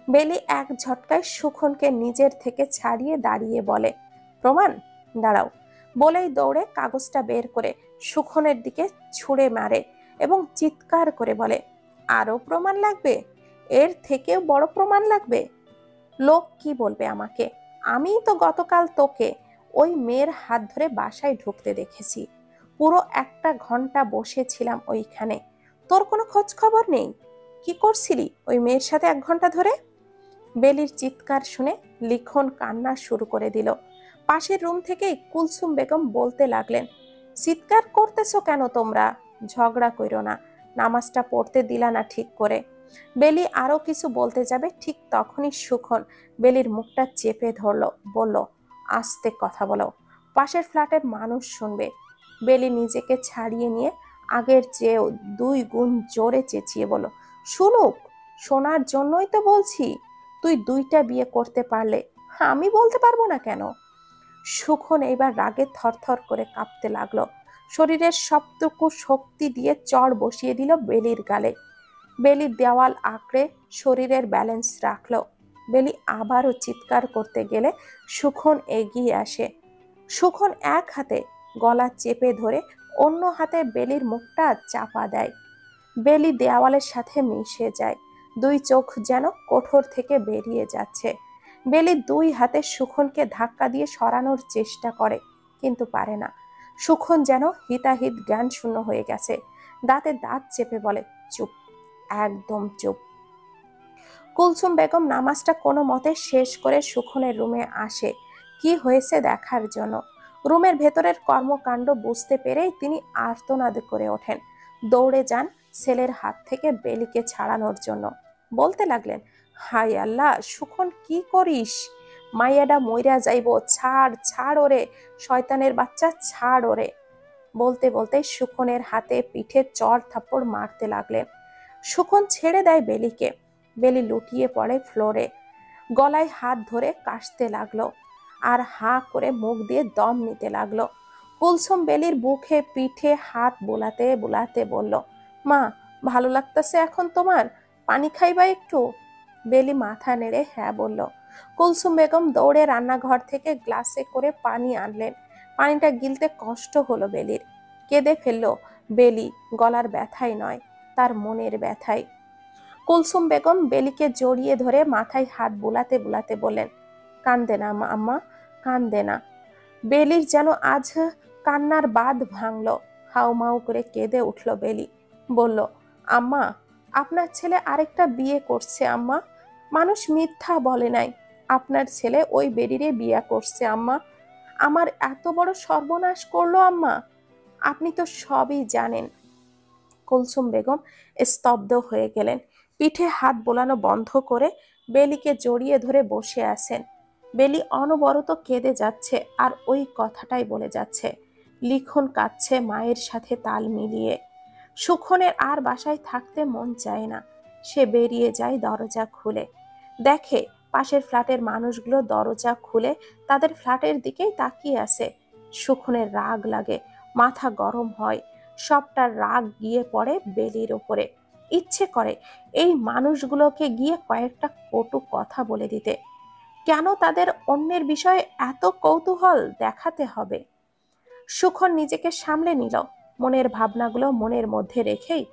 বেলি এক ঝটকায় সুখনকে নিজের থেকে ছাড়িয়ে দাঁড়িয়ে বলে, প্রমাণ? দাঁড়াও। বলেই দৌড়ে কাগজটা বের করে সুখনের দিকে ছুঁড়ে মারে এবং চিৎকার করে বলে, আরো প্রমাণ লাগবে? এর থেকেও বড় প্রমাণ লাগবে? লোক কি বলবে আমাকে? আমিই তো গতকাল তোকে ওই মেয়ের হাত ধরে বাসায় ঢুকতে দেখেছি। পুরো 1 ঘন্টা বসেছিলাম ওইখানে। তোর কোনো খোঁজ খবর নেই? কি করছিলি ওই মেয়ের সাথে 1 ঘন্টা ধরে? বেলির চিৎকার শুনে লিখন কান্না শুরু করে দিল। পাশের রুম থেকেই কুলসুম বেগম বলতে লাগলেন, চিৎকার করতেছো কেন তোমরা? ঝগড়া কইরো না, নামাজটা পড়তে দিলা না ঠিক করে। বেলি আরো কিছু বলতে যাবে, ঠিক তখনই সুখন বেলির মুখটা চেপে ধরলো, বলল, আস্তে কথা বলো, পাশের ফ্ল্যাটের মানুষ শুনবে। বেলি নিজেকে ছাড়িয়ে নিয়ে আগের চেয়েও 2 গুণ জোরে চেঁচিয়ে বলল, শুনুক, শোনার জন্যই তো বলছি। তুই 2টা বিয়ে করতে পারলে আমি বলতে পারবো না কেন? সুখন এইবার রাগে থরথর করে কাঁপতে লাগলো। শরীরের সবটুকু শক্তি দিয়ে চড় বসিয়ে দিল বেলির গালে। বেলি দেওয়াল আঁকড়ে শরীরের ব্যালেন্স রাখলো। বেলি আবারও চিৎকার করতে গেলে সুখন এগিয়ে আসে। সুখন এক হাতে গলা চেপে ধরে অন্য হাতে বেলির মুখটা চাপা দেয়। বেলি দেওয়ালের সাথে মিশে যায়। 2 চোখ যেন কোঠর থেকে বেরিয়ে যাচ্ছে। বেলি 2 হাতে সুখনকে ধাক্কা দিয়ে সরানোর চেষ্টা করে, কিন্তু পারে না। সুখন যেন হিতাহিত জ্ঞান শূন্য হয়ে গেছে। দাঁতে দাঁত চেপে বলে, চুপ, একদম চুপ। কুলসুম বেগম নামাজটা কোনো মতে শেষ করে সুখনের রুমে আসে কি হয়েছে দেখার জন্য। রুমের ভেতরের কর্মকাণ্ড বুঝতে পেরেই তিনি আর্তনাদ করে ওঠেন। দৌড়ে যান ছেলের হাত থেকে বেলিকে ছাড়ানোর জন্য। বলতে লাগলেন, হায় আল্লাহ, সুখন কি করিস? মাইয়াডা মইরা যাইব, ছাড় ছাড় ওরে, শয়তানের বাচ্চা ছাড় ওরে। বলতে বলতে সুখনের হাতে পিঠে চড় থাপ্পড় মারতে লাগলেন। সুখন ছেড়ে দেয় বেলিকে। বেলি লুটিয়ে পড়ে ফ্লোরে। গলায় হাত ধরে কাশতে লাগলো আর হাঁ করে মুখ দিয়ে দম নিতে লাগলো। কুলসুম বেলির বুকে পিঠে হাত বোলাতে বোলাতে বলল, মা, ভালো লাগতেছে এখন তোমার? পানি খাইবা একটু? বেলি মাথা নেড়ে হ্যাঁ বলল। কুলসুম বেগম দৌড়ে রান্নাঘর থেকে গ্লাসে করে পানি আনলেন। পানিটা গিলতে কষ্ট হলো বেলির। কেঁদে ফেলল বেলি, গলার ব্যথায় নয়, তার মনের ব্যথায়। কুলসুম বেগম বেলিকে জড়িয়ে ধরে মাথায় হাত বুলাতে বুলাতে বললেন, কান্দে না আম্মা, কান্দে না। বেলির যেন আজ কান্নার বাঁধ ভাঙল। হাউমাউ করে কেঁদে উঠল বেলি। বলল, আম্মা, আপনার ছেলে আরেকটা বিয়ে করছে আম্মা। মানুষ মিথ্যা বলে নাই, আপনার ছেলে ওই বেডিরে বিয়ে করছে আম্মা। আমার এত বড় সর্বনাশ করলো আম্মা, আপনি তো সবই জানেন। কুলসুম বেগম স্তব্ধ হয়ে গেলেন। পিঠে হাত বোলানো বন্ধ করে বেলিকে জড়িয়ে ধরে বসে আছেন। বেলি অনবরত কেঁদে যাচ্ছে আর ওই কথাটাই বলে যাচ্ছে। লিখন কাঁদছে মায়ের সাথে তাল মিলিয়ে। সুখনের আর বাসায় থাকতে মন চায় না। সে বেরিয়ে যায় দরজা খুলে। দেখে পাশের ফ্ল্যাটের মানুষগুলো দরজা খুলে তাদের ফ্ল্যাটের দিকেই তাকিয়ে আছে। সুখনের রাগ লাগে, মাথা গরম হয়। সবটা রাগ গিয়ে পড়ে বেলির ওপরে। ইচ্ছে করে এই মানুষগুলোকে গিয়ে কয়েকটা কটু কথা বলে দিতে। কেন তাদের অন্যের বিষয়ে এত কৌতূহল দেখাতে হবে? সুখন নিজেকে সামলে নিল। মনের ভাবনাগুলো মনের মধ্যে রেখেই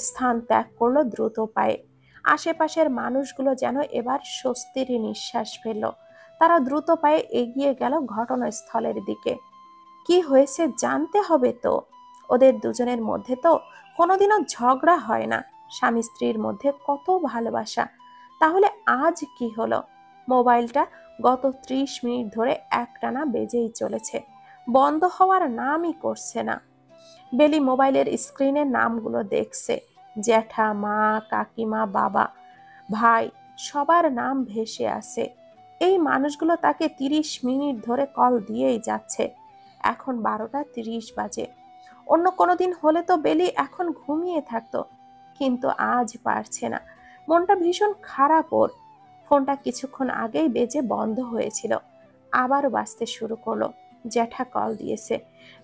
স্থান ত্যাগ করলো দ্রুত পায়ে। আশেপাশের মানুষগুলো যেন এবার স্বস্তির নিঃশ্বাস ফেলল। তারা দ্রুত পায়ে এগিয়ে গেল ঘটনাস্থলের দিকে। কি হয়েছে জানতে হবে তো। ওদের দুজনের মধ্যে তো কোনোদিনও ঝগড়া হয় না। স্বামী স্ত্রীর মধ্যে কত ভালোবাসা। তাহলে আজ কি হলো? মোবাইলটা গত 30 মিনিট ধরে একটানা বেজেই চলেছে, বন্ধ হওয়ার নামই করছে না। বেলি মোবাইলের স্ক্রিনে নামগুলো দেখছে। জ্যাঠা, মা, কাকিমা, বাবা, ভাই, সবার নাম ভেসে আসে। এই মানুষগুলো তাকে 30 মিনিট ধরে কল দিয়েই যাচ্ছে। এখন 12টা 30 বাজে। অন্য কোনো দিন হলে তো বেলি এখন ঘুমিয়ে থাকতো, কিন্তু আজ পারছে না। মনটা ভীষণ খারাপ ওর। ফোনটা কিছুক্ষণ আগেই বেজে বন্ধ হয়েছিল, আবারও বাজতে শুরু করলো। জ্যাঠা কল দিয়েছে।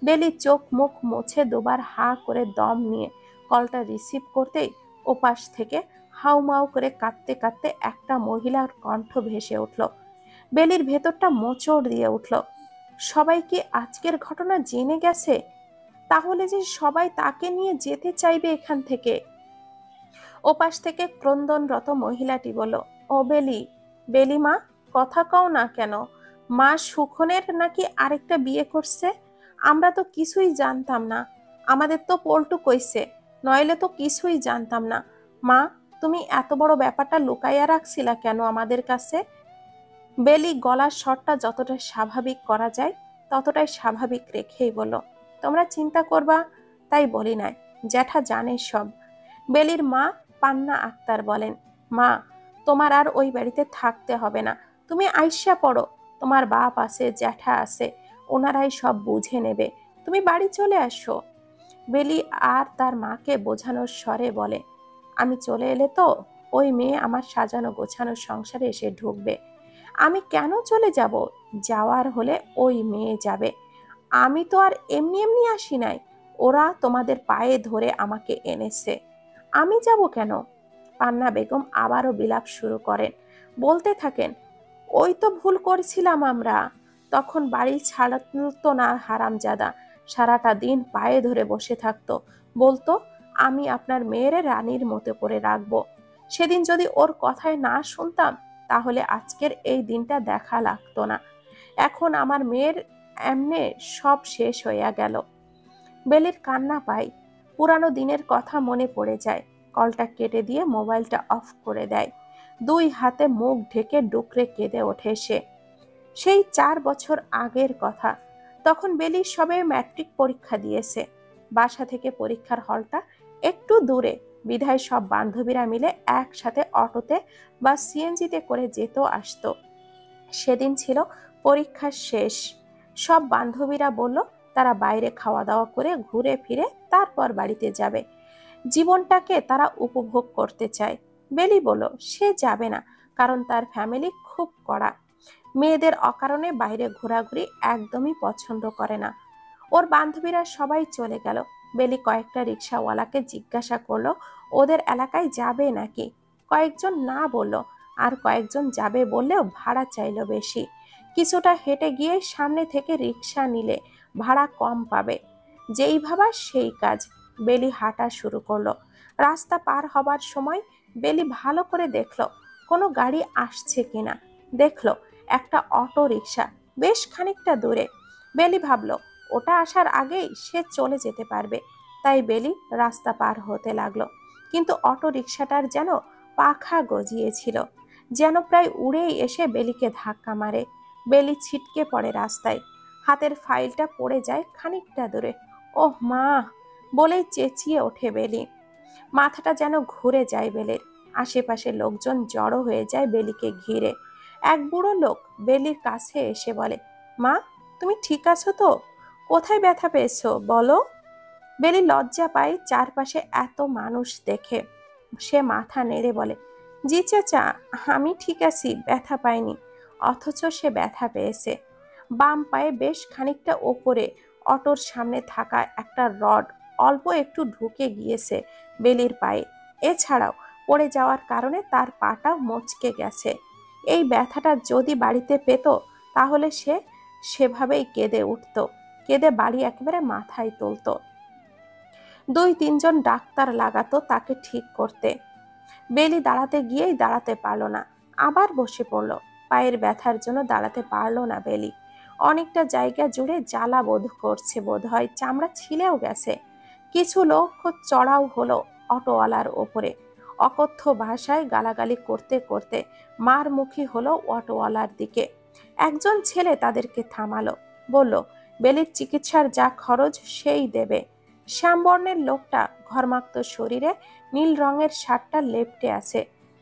বেলি চোখ মুখ মুছে দুবার হা করে দম নিয়ে কলটা রিসিভ করতেই ওপাশ থেকে হাউমাউ করে কাঁদতে কাঁদতে একটা মহিলার কণ্ঠ ভেসে উঠল। বেলির ভেতরটা মোচড় দিয়ে উঠল। সবাই কি আজকের ঘটনা জেনে গেছে? তাহলে যে সবাই তাকে নিয়ে যেতে চাইবে এখান থেকে। ওপাশ থেকে ক্রন্দনরত মহিলাটি বলল, ও বেলি, বেলি মা, কথা কও না কেন? মা, সুখনের নাকি আরেকটা বিয়ে করছে। আমরা তো কিছুই জানতাম না। আমাদের তো পল্টু কইছে, নইলে তো কিছুই জানতাম না। মা, তুমি এত বড় ব্যাপারটা লুকাইয়া রাখছিলা কেন আমাদের কাছে? বেলি গলার স্বরটা যতটা স্বাভাবিক করা যায় ততটাই স্বাভাবিক রেখেই বলল, তোমরা চিন্তা করবা তাই বলি নাই, জ্যাঠা জানে সব। বেলির মা পান্না আক্তার বলেন, মা, তোমার আর ওই বাড়িতে থাকতে হবে না, তুমি আইসা পড়ো। তোমার বাপ আছে, জ্যাঠা আছে, ওনারাই সব বুঝে নেবে, তুমি বাড়ি চলে আসো। বেলি আর তার মাকে বোঝানোর স্বরে বলে, আমি চলে এলে তো ওই মেয়ে আমার সাজানো গোছানো সংসারে এসে ঢুকবে। আমি কেন চলে যাব? যাওয়ার হলে ওই মেয়ে যাবে। আমি তো আর এমনি এমনি আসি নাই। ওরা তোমাদের পায়ে ধরে আমাকে এনেছে, আমি যাব কেন? পান্না বেগম আবারও বিলাপ শুরু করেন। বলতে থাকেন, ওই তো ভুল করছিলাম আমরা। তখন বাড়ি ছাড়তো না হারামজাদা, সারাটা দিন পায়ে ধরে বসে থাকতো, বলতো আমি আপনার মেয়ের রানীর মতো করে রাখবো। সেদিন যদি ওর কথায় না শুনতাম তাহলে আজকের এই দিনটা দেখা লাগতো না। এখন আমার মেয়ের এমনে সব শেষ হইয়া গেল। বেলির কান্না পায়। পুরানো দিনের কথা মনে পড়ে যায়। কলটা কেটে দিয়ে মোবাইলটা অফ করে দেয়। দুই হাতে মুখ ঢেকে ডুকরে কেঁদে ওঠে সে। সেই 4 বছর আগের কথা। তখন বেলি সবে ম্যাট্রিক পরীক্ষা দিয়েছে। বাসা থেকে পরীক্ষার হলটা একটু দূরে, বিধায় সব বান্ধবীরা মিলে একসাথে অটোতে বা সিএনজিতে করে যেত আসতো। সেদিন ছিল পরীক্ষার শেষ। সব বান্ধবীরা বলল তারা বাইরে খাওয়া দাওয়া করে ঘুরে ফিরে তারপর বাড়িতে যাবে। জীবনটাকে তারা উপভোগ করতে চায়। বেলি বলল সে যাবে না, কারণ তার ফ্যামিলি খুব কড়া। মেয়েদের অকারণে বাইরে ঘোরাঘুরি একদমই পছন্দ করে না। ওর বান্ধবীরা সবাই চলে গেল। বেলি কয়েকটা রিক্সাওয়ালাকে জিজ্ঞাসা করলো ওদের এলাকায় যাবে নাকি। কয়েকজন না বলল, আর কয়েকজন যাবে বললেও ভাড়া চাইলো বেশি। কিছুটা হেঁটে গিয়ে সামনে থেকে রিক্সা নিলে ভাড়া কম পাবে। যেই ভাবা সেই কাজ। বেলি হাঁটা শুরু করলো। রাস্তা পার হবার সময় বেলি ভালো করে দেখলো কোনো গাড়ি আসছে কিনা। দেখলো একটা অটো রিক্সা বেশ খানিকটা দূরে। বেলি ভাবলো ওটা আসার আগেই সে চলে যেতে পারবে। তাই বেলি রাস্তা পার হতে লাগলো। কিন্তু অটো রিক্সাটার যেন পাখা গজিয়েছিল, যেন প্রায় উড়েই এসে বেলিকে ধাক্কা মারে। বেলি ছিটকে পড়ে রাস্তায়। হাতের ফাইলটা পড়ে যায় খানিকটা দূরে। ওহ মা বলেই চেঁচিয়ে ওঠে বেলি। মাথাটা যেন ঘুরে যায় বেলির। আশেপাশে লোকজন জড়ো হয়ে যায় বেলিকে ঘিরে। এক বুড়ো লোক বেলির কাছে এসে বলে, মা তুমি ঠিক আছো তো? কোথায় ব্যথা পেয়েছো বলো? বেলি লজ্জা পায় চারপাশে এত মানুষ দেখে। সে মাথা নেড়ে বলে, জি চাচা, আমি ঠিক আছি, ব্যথা পাইনি। অথচ সে ব্যথা পেয়েছে। বাম পায়ে বেশ খানিকটা ওপরে অটোর সামনে থাকা একটা রড অল্প একটু ঢুকে গিয়েছে বেলির পায়ে। এছাড়াও পড়ে যাওয়ার কারণে তার পাটা মচকে গেছে। এই ব্যথাটা যদি বাড়িতে পেত তাহলে সে সেভাবেই কেঁদে উঠত, কেঁদে বাড়ি একেবারে মাথায় তুলত। 2-3 জন ডাক্তার লাগাতো তাকে ঠিক করতে। বেলি দাঁড়াতে গিয়েই দাঁড়াতে পারলো না, আবার বসে পড়লো। পায়ের ব্যথার জন্য দাঁড়াতে পারলো না বেলি। অনেকটা জায়গা জুড়ে জ্বালা বোধ করছে, বোধ হয় চামড়া ছিঁড়েও গেছে। কিছু লোক চড়াও হলো অটোওয়ালার ওপরে। অকথ্য ভাষায় গালাগালি করতে করতে মারমুখী হলো অটোওয়ালার দিকে। একজন ছেলে তাদেরকে থামালো, বলল, বেলির চিকিৎসার যা খরচ সেই দেবে। শ্যামবর্ণের লোকটা ঘর্মাক্ত শরীরে নীল রঙের শার্টটা লেপ্টে আছে।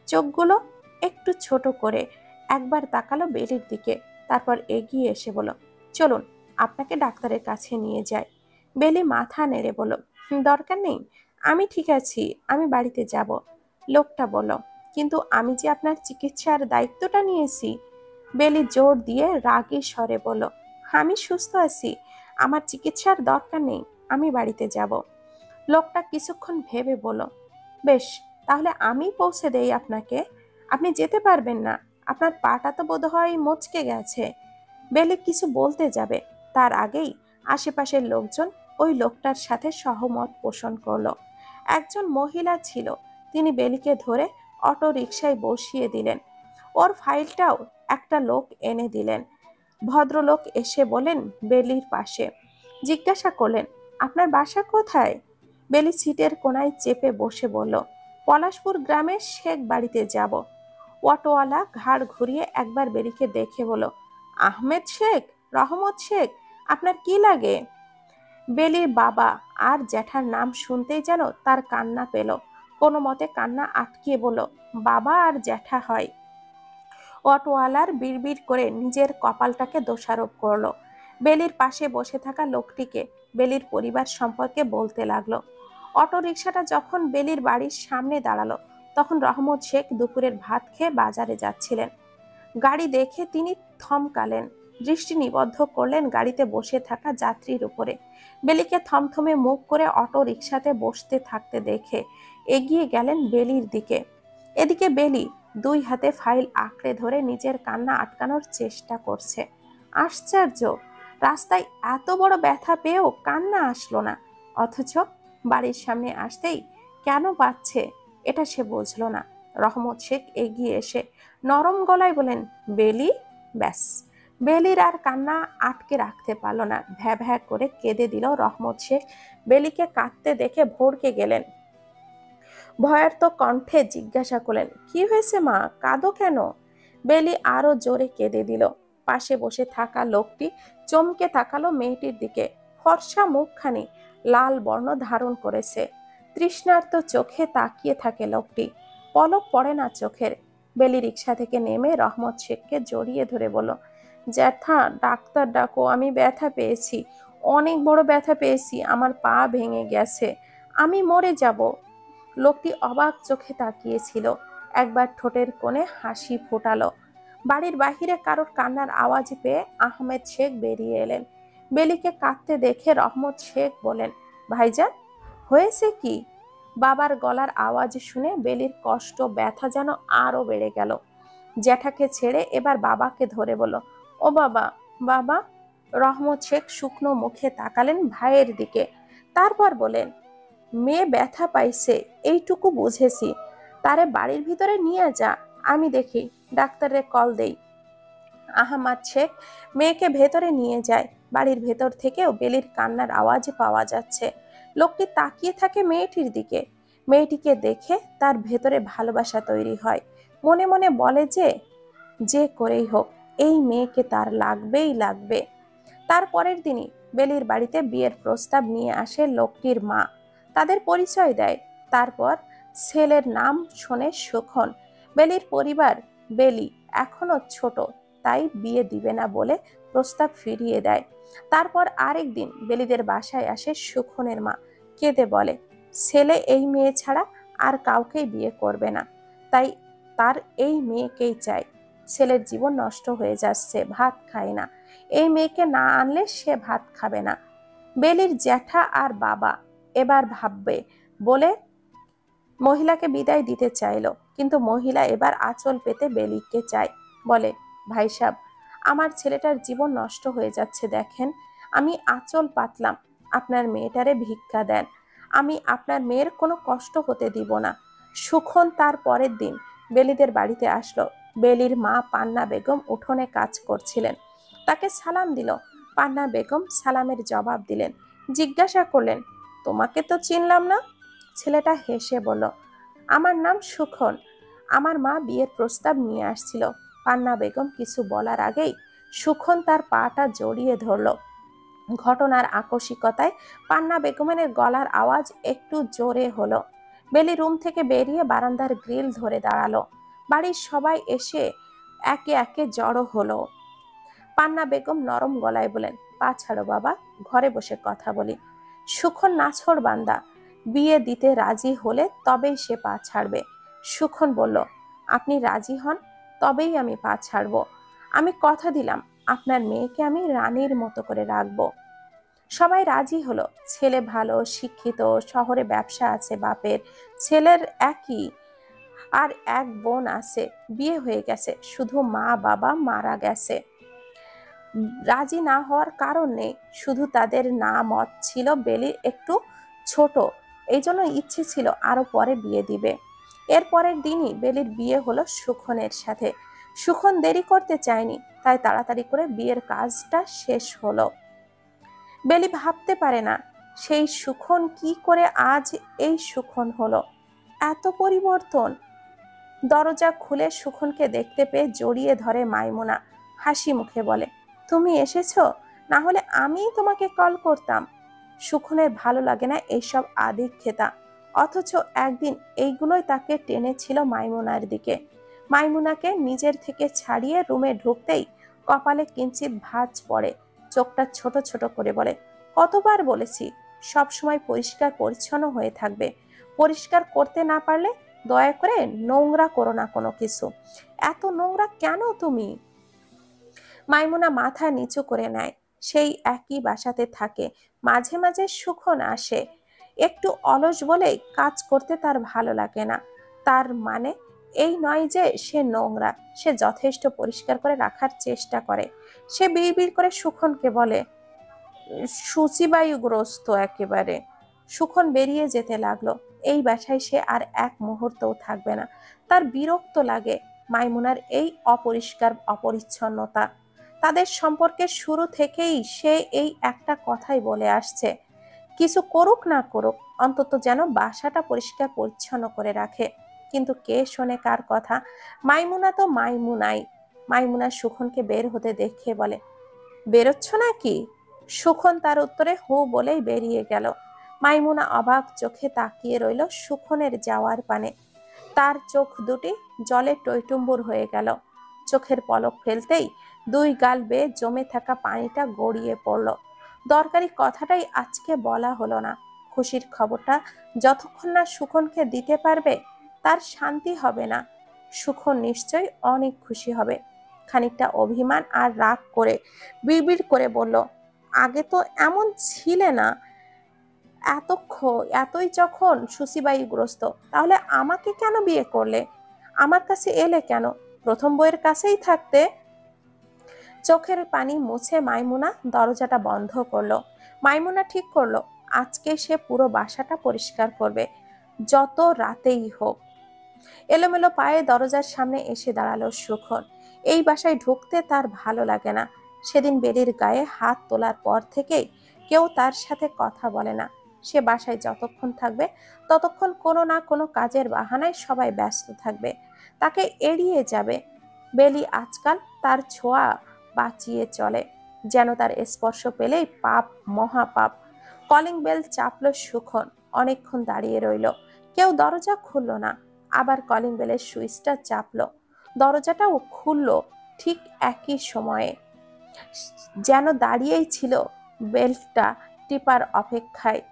চোখগুলো একটু ছোট করে একবার তাকালো বেলির দিকে, তারপর এগিয়ে এসে বলল, চলুন আপনাকে ডাক্তারের কাছে নিয়ে যাই। বেলি মাথা নেড়ে বলল, দরকার নেই, আমি ঠিক আছি, আমি বাড়িতে যাব। লোকটা বলল, কিন্তু আমি যে আপনার চিকিৎসার দায়িত্বটা নিয়েছি। বেলি জোর দিয়ে রাগী স্বরে বলল, আমি সুস্থ আছি, আমার চিকিৎসার দরকার নেই, আমি বাড়িতে যাব। লোকটা কিছুক্ষণ ভেবে বলল, বেশ, তাহলে আমি পৌঁছে দেই আপনাকে। আপনি যেতে পারবেন না, আপনার পাটা তো বোধহয় মচকে গেছে। বেলি কিছু বলতে যাবে, তার আগেই আশেপাশের লোকজন ওই লোকটার সাথে সহমত পোষণ করলো। একজন মহিলা ছিল, তিনি বেলিকে ধরে অটো রিকশায় বসিয়ে দিলেন। ওর ফাইলটাও একটা লোক এনে দিলেন। ভদ্রলোক এসে বলেন বেলির পাশে। জিজ্ঞাসা করলেন, আপনার বাসা কোথায়? বেলি সিটের কোনায় চেপে বসে বলল, পলাশপুর গ্রামের শেখ বাড়িতে যাব। অটোওয়ালা ঘাড় ঘুরিয়ে একবার বেলিকে দেখে বলল, আহমেদ শেখ, রহমত শেখ, আপনার কি লাগে? বেলির বাবা আর জ্যাঠার নাম শুনতেই যেন তার কান্না পেল। কোনো মতে কান্না আটকিয়ে বলল, বাবা আর জ্যাঠা হয়। অটোওয়ালার বিড়বিড় করে নিজের কপালটাকে দোষারোপ করলো। বেলির পাশে বসে থাকা লোকটিকে বেলির পরিবার সম্পর্কে বলতে লাগলো। অটো রিক্সাটা যখন বেলির বাড়ির সামনে দাঁড়ালো তখন রহমত শেখ দুপুরের ভাত খেয়ে বাজারে যাচ্ছিলেন। গাড়ি দেখে তিনি থমকালেন, দৃষ্টি নিবদ্ধ করলেন গাড়িতে বসে থাকা যাত্রীর উপরে। বেলিকে থমথমে মুখ করে অটো রিক্সাতে বসতে থাকতে দেখে এগিয়ে গেলেন বেলির দিকে। এদিকে বেলি 2 হাতে ফাইল আঁকড়ে ধরে নিজের কান্না আটকানোর চেষ্টা করছে। আশ্চর্য, রাস্তায় এত বড় ব্যথা পেয়েও কান্না আসলো না, অথচ বাড়ির সামনে আসতেই কেন পাচ্ছে এটা সে বুঝলো না। রহমত শেখ এগিয়ে এসে নরম গলায় বলেন, বেলি। ব্যাস, বেলির আর কান্না আটকে রাখতে পারলো না, ভ্যা ভ্যা করে কেঁদে দিল রহমত শেখ। বেলিকে কাঁদতে দেখে ভড়কে গেলেন। ভয়ার্ত কণ্ঠে জিজ্ঞাসা করলেন, কি হয়েছে মা, কাঁদো কেন? বেলি আরো জোরে কেঁদে দিল। পাশে বসে থাকা লোকটি চমকে তাকালো মেয়েটির দিকে। ফর্সা মুখখানি লাল বর্ণ ধারণ করেছে। তৃষ্ণার্ত চোখে তাকিয়ে থাকে লোকটি, পলক পড়ে না চোখের। বেলি রিক্সা থেকে নেমে রহমত শেখকে জড়িয়ে ধরে বলল, জ্যাঠা, ডাক্তার ডাকো, আমি ব্যথা পেয়েছি, অনেক বড় ব্যথা পেয়েছি, আমার পা ভেঙে গেছে, আমি মরে যাব। লোকটি অবাক চোখে তাকিয়েছিল, একবার ঠোঁটের কোণে হাসি ফোটালো। বাড়ির বাহিরে কারোর কান্নার আওয়াজ পেয়ে আহমেদ শেখ বেরিয়ে এলেন। বেলিকে কাঁদতে দেখে রহমত শেখ বলেন, ভাইজান হয়েছে কি? বাবার গলার আওয়াজ শুনে বেলির কষ্ট ব্যথা যেন আরো বেড়ে গেল। জ্যাঠাকে ছেড়ে এবার বাবাকে ধরে বলল, ও বাবা, বাবা। রহমত শেখ শুকনো মুখে তাকালেন ভাইয়ের দিকে, তারপর বলেন, মেয়ে ব্যথা পাইছে এইটুকু বুঝেছি, তারে বাড়ির ভিতরে নিয়ে যা, আমি দেখি, ডাক্তারের কল দেই। আহমাদ শেখ মেয়েকে ভেতরে নিয়ে যায়। বাড়ির ভেতর থেকেও বেলির কান্নার আওয়াজ পাওয়া যাচ্ছে। লোকটি তাকিয়ে থাকে মেয়েটির দিকে। মেয়েটিকে দেখে তার ভেতরে ভালোবাসা তৈরি হয়। মনে মনে বলে যে যে করেই হোক এই মেয়েকে তার লাগবেই লাগবে। তারপরের দিনই বেলির বাড়িতে বিয়ের প্রস্তাব নিয়ে আসে লোকটির মা। তাদের পরিচয় দেয়। তারপর ছেলের নাম শোনে সুখন। বেলির পরিবার বেলি এখনো ছোট, তাই বিয়ে দিবে না বলে প্রস্তাব ফিরিয়ে দেয়। তারপর আরেক দিন বেলিদের বাসায় আসে সুখনের মা। কেঁদে বলে, ছেলে এই মেয়ে ছাড়া আর কাউকেই বিয়ে করবে না, তাই তার এই মেয়েকেই চাই। ছেলের জীবন নষ্ট হয়ে যাচ্ছে, ভাত খায় না, এই মেয়েকে না আনলে সে ভাত খাবে না। বেলির জ্যাঠা আর বাবা এবার ভাববে বলে মহিলাকে বিদায় দিতে চাইল, কিন্তু মহিলা এবার আঁচল পেতে বেলিকে চায়। বলে, ভাই সাহেব, আমার ছেলেটার জীবন নষ্ট হয়ে যাচ্ছে, দেখেন, আমি আঁচল পাতলাম, আপনার মেয়েটারে ভিক্ষা দেন, আমি আপনার মেয়ের কোনো কষ্ট হতে দিব না। সুখন তার পরের দিন বেলিদের বাড়িতে আসলো। বেলির মা পান্না বেগম উঠোনে কাজ করছিলেন। তাকে সালাম দিল। পান্না বেগম সালামের জবাব দিলেন। জিজ্ঞাসা করলেন, তোমাকে তো চিনলাম না। ছেলেটা হেসে বলল, আমার নাম সুখন, আমার মা বিয়ের প্রস্তাব নিয়ে আসছিল। পান্না বেগম কিছু বলার আগেই সুখন তার পাটা জড়িয়ে ধরল। ঘটনার আকস্মিকতায় পান্না বেগমের গলার আওয়াজ একটু জোরে হলো। বেলি রুম থেকে বেরিয়ে বারান্দার গ্রিল ধরে দাঁড়ালো। বাড়ির সবাই এসে একে একে জড়ো হলো। পান্না বেগম নরম গলায় বলেন, পা ছাড়ো বাবা, ঘরে বসে কথা বলি। সুখন নাছোড় বান্দা, বিয়ে দিতে রাজি হলে তবেই সে পা ছাড়বে। সুখন বলল, আপনি রাজি হন, তবেই আমি পা ছাড়ব। আমি কথা দিলাম আপনার মেয়েকে আমি রানীর মতো করে রাখবো। সবাই রাজি হলো। ছেলে ভালো শিক্ষিত, শহরে ব্যবসা আছে বাপের, ছেলের একই আর এক বোন আছে, বিয়ে হয়ে গেছে, শুধু মা বাবা মারা গেছে। রাজি না হওয়ার কারণ নেই, শুধু তাদের না মত ছিল বেলি একটু ছোট, এই জন্য ইচ্ছে ছিল আরো পরে বিয়ে দিবে। এর পরের দিনই বেলির বিয়ে হলো সুখনের সাথে। সুখন দেরি করতে চায়নি, তাই তাড়াতাড়ি করে বিয়ের কাজটা শেষ হলো। বেলি ভাবতে পারে না সেই সুখন কি করে আজ এই সুখন হলো। এত পরিবর্তন। দরজা খুলে সুখনকে দেখতে পেয়ে জড়িয়ে ধরে মাইমুনা। হাসি মুখে বলে, তুমি এসেছো, না হলে আমিই তোমাকে কল করতাম। সুখনের ভালো লাগে না এইসব আদিক্ষেতা, অথচ একদিন এইগুলোই তাকে টেনেছিল মাইমুনার দিকে। মাইমুনাকে নিজের থেকে ছাড়িয়ে রুমে ঢুকতেই কপালে কিঞ্চিত ভাঁজ পড়ে। চোখটা ছোট ছোট করে বলে, কতবার বলেছি সব সময় পরিষ্কার পরিচ্ছন্ন হয়ে থাকবে, পরিষ্কার করতে না পারলে দয়া করে নোংরা করো না কোনো কিছু। এত নোংরা কেন তুমি? মাইমুনা মাথা নিচু করে নেয়। সেই একই বাসাতে থাকে, মাঝে মাঝে সুখন আসে। একটু অলস বলে কাজ করতে তার ভালো লাগে না। তার মানে এই নয় যে সে নোংরা, সে যথেষ্ট পরিষ্কার করে রাখার চেষ্টা করে। সে বিড়বিড় করে সুখনকে বলে, সূচিবায়ুগ্রস্ত একেবারে। সুখন বেরিয়ে যেতে লাগলো। এই বাসায় সে আর এক মুহূর্তও থাকবে না। তার বিরক্ত লাগে মাইমুনার এই অপরিষ্কার অপরিচ্ছন্নতা। তাদের সম্পর্কের শুরু থেকেই সে এই একটা কথাই বলে আসছে, কিছু করুক না করুক অন্তত যেন বাসাটা পরিষ্কার পরিচ্ছন্ন করে রাখে। কিন্তু কে শোনে কার কথা? মাইমুনা তো মাইমুনাই। মাইমুনা সুখনকে বের হতে দেখে বলে, বেরোচ্ছ নাকি? সুখন তার উত্তরে হু বলেই বেরিয়ে গেল। মাইমুনা অবাক চোখে তাকিয়ে রইল সুখনের যাওয়ার পানে। তার চোখ দুটি জলে টইটুম্বুর হয়ে গেল। চোখের পলক ফেলতেই দুই গাল বেয়ে জমে থাকা পানিটা গড়িয়ে পড়ল। দরকারি কথাটাই আজকে বলা হলো না। খুশির খবরটা যতক্ষণ না সুখনকে দিতে পারবে তার শান্তি হবে না। সুখন নিশ্চয়ই অনেক খুশি হবে। খানিকটা অভিমান আর রাগ করে বিড়বিড় করে বলল, আগে তো এমন ছিলে না। এতই যখন সুসিবায়ুগ্রস্ত, তাহলে আমাকে কেন বিয়ে করলে? আমার কাছে এলে কেন? প্রথম বইয়ের কাছেই থাকতে। চোখের পানি মুছে মাইমুনা দরজাটা বন্ধ করলো। মাইমুনা ঠিক করলো আজকে সে পুরো বাসাটা পরিষ্কার করবে, যত রাতেই হোক। এলোমেলো পায়ে দরজার সামনে এসে দাঁড়ালো সুখন। এই বাসায় ঢুকতে তার ভালো লাগে না। সেদিন বেলির গায়ে হাত তোলার পর থেকেই কেউ তার সাথে কথা বলে না। সে বাসায় যতক্ষণ থাকবে ততক্ষণ কোনো না কোনো কাজের বাহানায় সবাই ব্যস্ত থাকবে, তাকে এড়িয়ে যাবে। বেলি আজকাল তার ছোঁয়া বাঁচিয়ে চলে, যেন তার স্পর্শ পেলেই পাপ, মহাপাপ। কলিং বেল চাপলো সুখন। অনেকক্ষণ দাঁড়িয়ে রইল, কেউ দরজা খুলল না। আবার কলিং বেলের সুইচটা চাপলো, দরজাটাও খুলল ঠিক একই সময়ে। যেন দাঁড়িয়েই ছিল বেলটা টিপার অপেক্ষায়।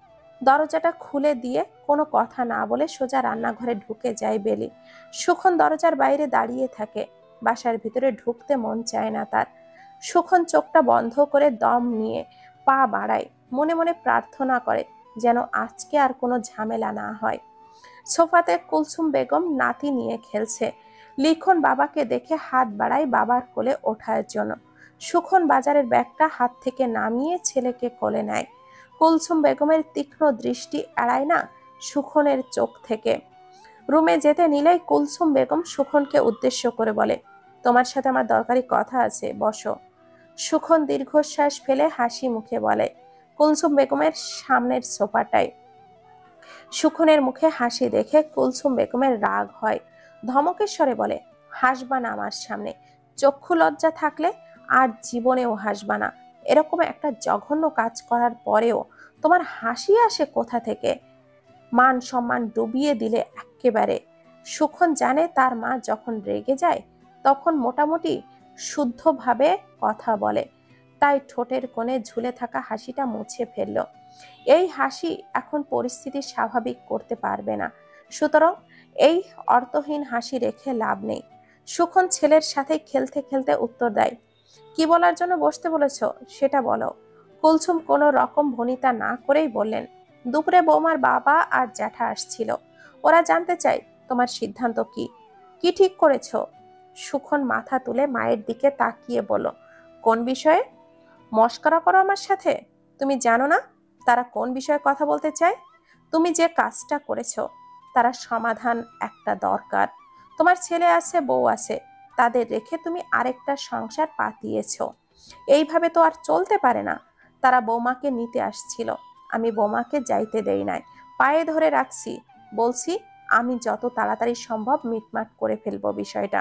দরজাটা খুলে দিয়ে কোনো কথা না বলে সোজা রান্নাঘরে ঢুকে যায় বেলি। সুখন দরজার বাইরে দাঁড়িয়ে থাকে। বাসার ভিতরে ঢুকতে মন চায় না তার। সুখন চোখটা বন্ধ করে দম নিয়ে পা বাড়ায়, মনে মনে প্রার্থনা করে যেন আজকে আর কোনো ঝামেলা না হয়। সোফাতে কুলসুম বেগম নাতি নিয়ে খেলছে। লিখন বাবাকে দেখে হাত বাড়ায় বাবার কোলে ওঠার জন্য। সুখন বাজারের ব্যাগটা হাত থেকে নামিয়ে ছেলেকে কোলে নেয়। কুলসুম বেগমের তীক্ষ্ণ দৃষ্টি এড়ায় না সুখনের চোখ থেকে। রুমে যেতে নিলেই কুলসুম বেগম সুখনকে উদ্দেশ্য করে বলে, তোমার সাথে আমার দরকারি কথা আছে, বসো। সুখন দীর্ঘশ্বাস ফেলে হাসি মুখে বলে, কুলসুম বেগমের সামনের সোফাটায়। সুখনের মুখে হাসি দেখে কুলসুম বেগমের রাগ হয়। ধমকের স্বরে বলে, হাসবা না আমার সামনে। চক্ষু লজ্জা থাকলে আর জীবনেও হাসবা না। এরকম একটা জঘন্য কাজ করার পরেও তোমার হাসি আসে কোথা থেকে? মান সম্মান ডুবিয়ে দিলে একেবারে। সুখন জানে তার মা যখন রেগে যায় তখন মোটামুটি শুদ্ধভাবে কথা বলে, তাই ঠোঁটের কোণে ঝুলে থাকা হাসিটা মুছে ফেলল। এই হাসি এখন পরিস্থিতি স্বাভাবিক করতে পারবে না, সুতরাং এই অর্থহীন হাসি রেখে লাভ নেই। সুখন ছেলের সাথে খেলতে খেলতে উত্তর দেয়, কি বলার জন্য বসতে বলেছ সেটা বলো। কুলসুম কোনো রকম ভনিতা না করেই বললেন, দুপুরে বৌমার বাবা আর জ্যাঠা আসছিল, ওরা জানতে চায় তোমার সিদ্ধান্ত কি, কি ঠিক করেছ? সুখন মাথা তুলে মায়ের দিকে তাকিয়ে বলল, কোন বিষয়ে? মস্করা করো আমার সাথে? তুমি জানো না তারা কোন বিষয়ে কথা বলতে চায়? তুমি যে কাজটা করেছো তারা সমাধান একটা দরকার। তোমার ছেলে আছে, বউ আছে, তাদের রেখে তুমি আরেকটা সংসার পাতিয়েছো। এইভাবে তো আর চলতে পারে না। তারা বৌমাকে নিতে আসছিল, আমি বৌমাকে যাইতে দেই নাই, পায়ে ধরে রাখছি, বলছি আমি যত তাড়াতাড়ি সম্ভব মিটমাট করে ফেলবো বিষয়টা।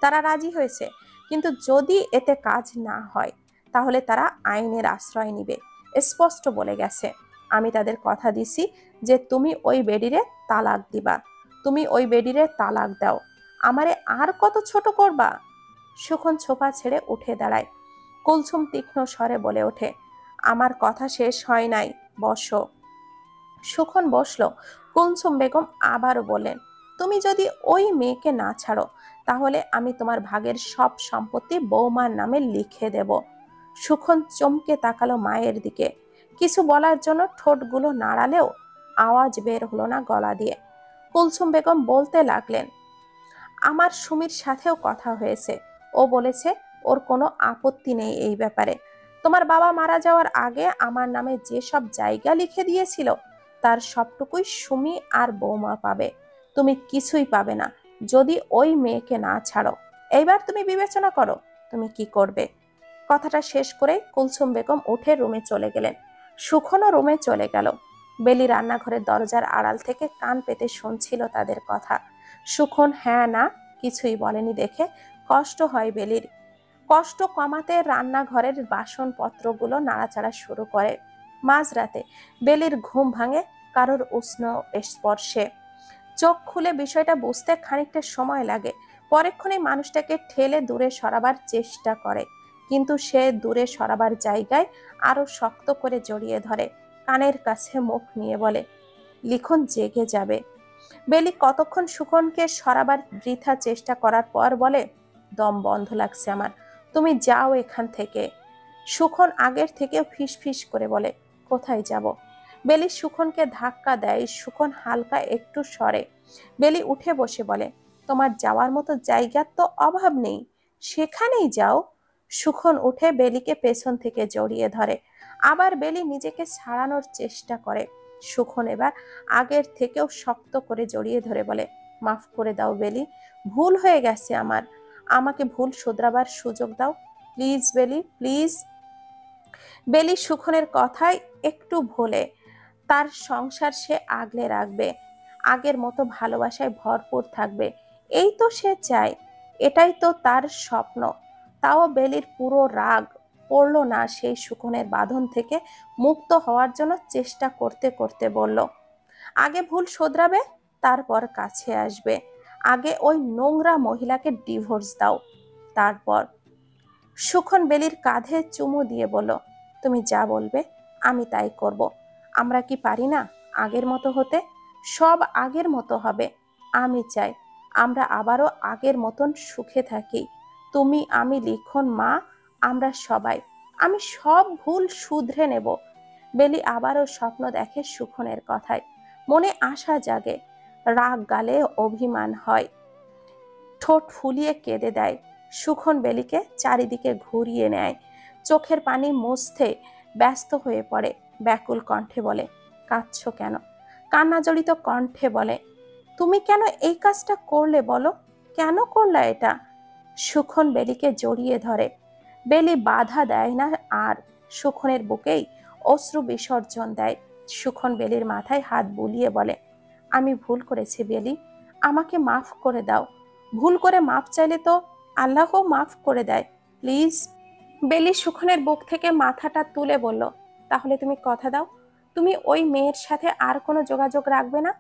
তারা রাজি হয়েছে, কিন্তু যদি এতে কাজ না হয় তাহলে তারা আইনের আশ্রয় নিবে, স্পষ্ট বলে গেছে। আমি তাদের কথা দিছি যে তুমি ওই বেডিরে তালাক দিবা। তুমি ওই বেডিরে তালাক দাও, আমারে আর কত ছোট করবা? সুখন ছোপা ছেড়ে উঠে দাঁড়ায়। কুলসুম তীক্ষ্ণ স্বরে বলে ওঠে, আমার কথা শেষ হয় নাই, বসো। সুখন বসলো। কুলসুম বেগম আবারও বললেন, তুমি যদি ওই মেয়েকে না ছাড়ো তাহলে আমি তোমার ভাগের সব সম্পত্তি বৌমার নামে লিখে দেব। সুখন চমকে তাকালো মায়ের দিকে। কিছু বলার জন্য ঠোঁটগুলো নাড়ালেও আওয়াজ বের হলো না গলা দিয়ে। কুলসুম বেগম বলতে লাগলেন, আমার সুমির সাথেও কথা হয়েছে, ও বলেছে ওর কোনো আপত্তি নেই এই ব্যাপারে। তোমার বাবা মারা যাওয়ার আগে আমার নামে যে সব জায়গা লিখে দিয়েছিল তার সবটুকুই সুমি আর বৌমা পাবে, তুমি কিছুই পাবে না যদি ওই মেয়েকে না ছাড়ো। এইবার তুমি বিবেচনা করো তুমি কি করবে। কথাটা শেষ করে কুলসুম বেগম উঠে রুমে চলে গেলেন। সুখনও রুমে চলে গেল। বেলি রান্নাঘরের দরজার আড়াল থেকে কান পেতে শুনছিল তাদের কথা। সুখন হ্যাঁ না কিছুই বলেনি দেখে কষ্ট হয় বেলির। কষ্ট কমাতে রান্নাঘরের বাসনপত্রগুলো নাড়াচাড়া শুরু করে। মাঝরাতে বেলির ঘুম ভাঙে কারোর উষ্ণ স্পর্শে। চোখ খুলে বিষয়টা বুঝতে খানিকটা সময় লাগে। পরেক্ষণে মানুষটাকে ঠেলে দূরে সরাবার চেষ্টা করে, কিন্তু সে দূরে সরাবার জায়গায় আরো শক্ত করে জড়িয়ে ধরে। কানের কাছে মুখ নিয়ে বলে, লিখন জেগে যাবে। বেলি কতক্ষণ সুখনকে সরাবার বৃথা চেষ্টা করার পর বলে, দম বন্ধ লাগছে আমার, তুমি যাও এখান থেকে। সুখন আগের থেকেও ফিসফিস করে বলে, কোথায় যাব? বেলি সুখনকে ধাক্কা দেয়। সুখন হালকা একটু সরে। বেলি উঠে বসে বলে, তোমার যাওয়ার মতো জায়গার তো অভাব নেই, সেখানেই যাও। সুখন উঠে বেলিকে পেছন থেকে জড়িয়ে ধরে। আবার বেলি নিজেকে ছাড়ানোর চেষ্টা করে। সুখন এবার আগের থেকেও শক্ত করে জড়িয়ে ধরে বলে, মাফ করে দাও বেলি, ভুল হয়ে গেছে আমার, আমাকে ভুল শুধরাবার সুযোগ দাও প্লিজ বেলি, প্লিজ। বেলি সুখনের কথায় একটু ভোলে। তার সংসার সে আগলে রাখবে, আগের মতো ভালোবাসায় ভরপুর থাকবে, এই তো সে চায়, এটাই তো তার স্বপ্ন। তাও বেলির পুরো রাগ পড়ল না সেই সুখনের বাঁধন থেকে মুক্ত হওয়ার জন্য চেষ্টা করতে করতে বলল, আগে ভুল শোধরাবে, তারপর কাছে আসবে। আগে ওই নোংরা মহিলাকে ডিভোর্স দাও, তারপর। সুখন বেলির কাঁধে চুমু দিয়ে বলল, তুমি যা বলবে আমি তাই করব। আমরা কি পারি না আগের মতো হতে? সব আগের মতো হবে। আমি চাই আমরা আবারও আগের মতন সুখে থাকি, তুমি, আমি, লিখন, মা, আমরা সবাই। আমি সব ভুল শুধরে নেব। বেলি আবারও স্বপ্ন দেখে সুখনের কথায়। মনে আশা জাগে, রাগ গালে অভিমান হয়, ঠোঁট ফুলিয়ে কেঁদে দেয়। সুখন বেলিকে চারিদিকে ঘুরিয়ে নেয়, চোখের পানি মুছতে ব্যস্ত হয়ে পড়ে। ব্যাকুল কণ্ঠে বলে, কাঁদছো কেন? কান্না জড়িত কণ্ঠে বলে, তুমি কেন এই কাজটা করলে বলো, কেন করলা এটা? সুখন বেলিকে জড়িয়ে ধরে। বেলি বাধা দেয় না আর, সুখনের বুকেই অশ্রু বিসর্জন দেয়। সুখন বেলির মাথায় হাত বুলিয়ে বলে, আমি ভুল করেছি বেলি, আমাকে মাফ করে দাও। ভুল করে মাফ চাইলে তো আল্লাহও মাফ করে দেয়, প্লিজ। বেলি সুখনের বুক থেকে মাথাটা তুলে বলল, তাহলে তুমি কথা দাও, তুমি ওই মেয়ের সাথে আর কোনো যোগাযোগ রাখবে না,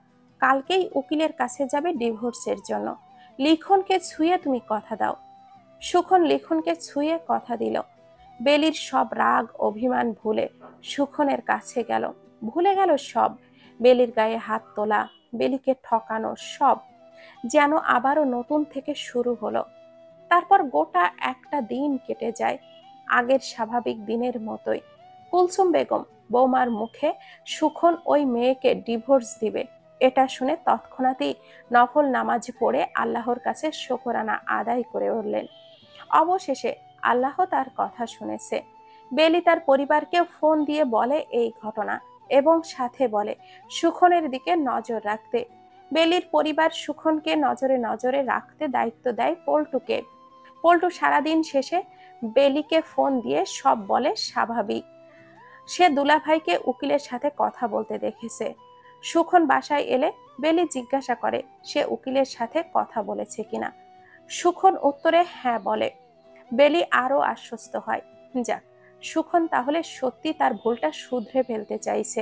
কালকেই উকিলের কাছে যাবে ডিভোর্সের জন্য। লিখনকে ছুঁয়ে তুমি কথা দাও। সুখন লিখনকে ছুঁয়ে কথা দিল। বেলির সব রাগ অভিমান ভুলে সুখনের কাছে গেল, ভুলে গেল সব। বেলির গায়ে হাত তোলা, বেলিকে ঠকানো, সব যেন আবারও নতুন থেকে শুরু হলো। তারপর গোটা একটা দিন কেটে যায় আগের স্বাভাবিক দিনের মতোই। কুলসুম বেগম বৌমার মুখে সুখন ওই মেয়েকে ডিভোর্স দিবে এটা শুনে তৎক্ষণাৎই নফল নামাজ পড়ে আল্লাহর কাছে শুকরানা আদায় করে উঠলেন। অবশেষে আল্লাহ তার কথা শুনেছে। বেলি তার পরিবারকে ফোন দিয়ে বলে এই ঘটনা এবং সাথে বলে সুখনের দিকে নজর রাখতে। বেলির পরিবার সুখনকে নজরে নজরে রাখতে দায়িত্ব দেয় পল্টুকে। পল্টু সারাদিন শেষে বেলিকে ফোন দিয়ে সব বলে স্বাভাবিক। সে দুলাভাইকে উকিলের সাথে কথা বলতে দেখেছে। সুখন বাসায় এলে বেলি জিজ্ঞাসা করে সে উকিলের সাথে কথা বলেছে কিনা। সুখন উত্তরে হ্যাঁ বলে। বেলি আরো আশ্বস্ত হয়, যাক, সুখন তাহলে সত্যি তার ভুলটা শুধরে ফেলতে চাইছে।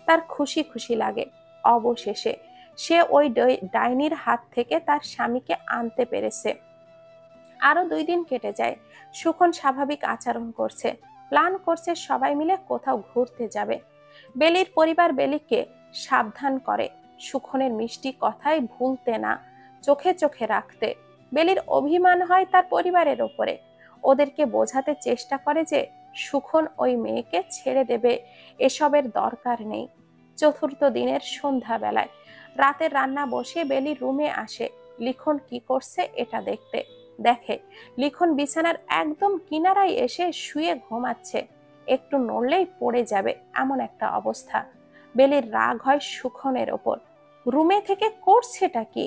তার খুশি খুশি লাগে। অবশেষে সে ওই ডাইনির হাত থেকে তার স্বামীকে আনতে পেরেছে। আরো 2 দিন কেটে যায়। সুখন স্বাভাবিক আচরণ করছে, প্ল্যান করছে সবাই মিলে কোথাও ঘুরতে যাবে। বেলির পরিবার বেলিকে সাবধান করে সুখনের মিষ্টি কথাই ভুলতে না, চোখে চোখে রাখতে। বেলির অভিমান হয় তার পরিবারের ওপরে। ওদেরকে বোঝাতে চেষ্টা করে যে সুখন ওই মেয়েকে ছেড়ে দেবে, এসবের দরকার নেই। চতুর্থ দিনের সন্ধ্যা বেলায় রাতের রান্না বসে বেলি রুমে আসে লিখন কি করছে এটা দেখতে। দেখে লিখন বিছানার একদম কিনারায় এসে শুয়ে ঘুমাচ্ছে, একটু নড়লেই পড়ে যাবে এমন একটা অবস্থা। বেলির রাগ হয় সুখনের ওপর। রুমে থেকে করছেটা কি?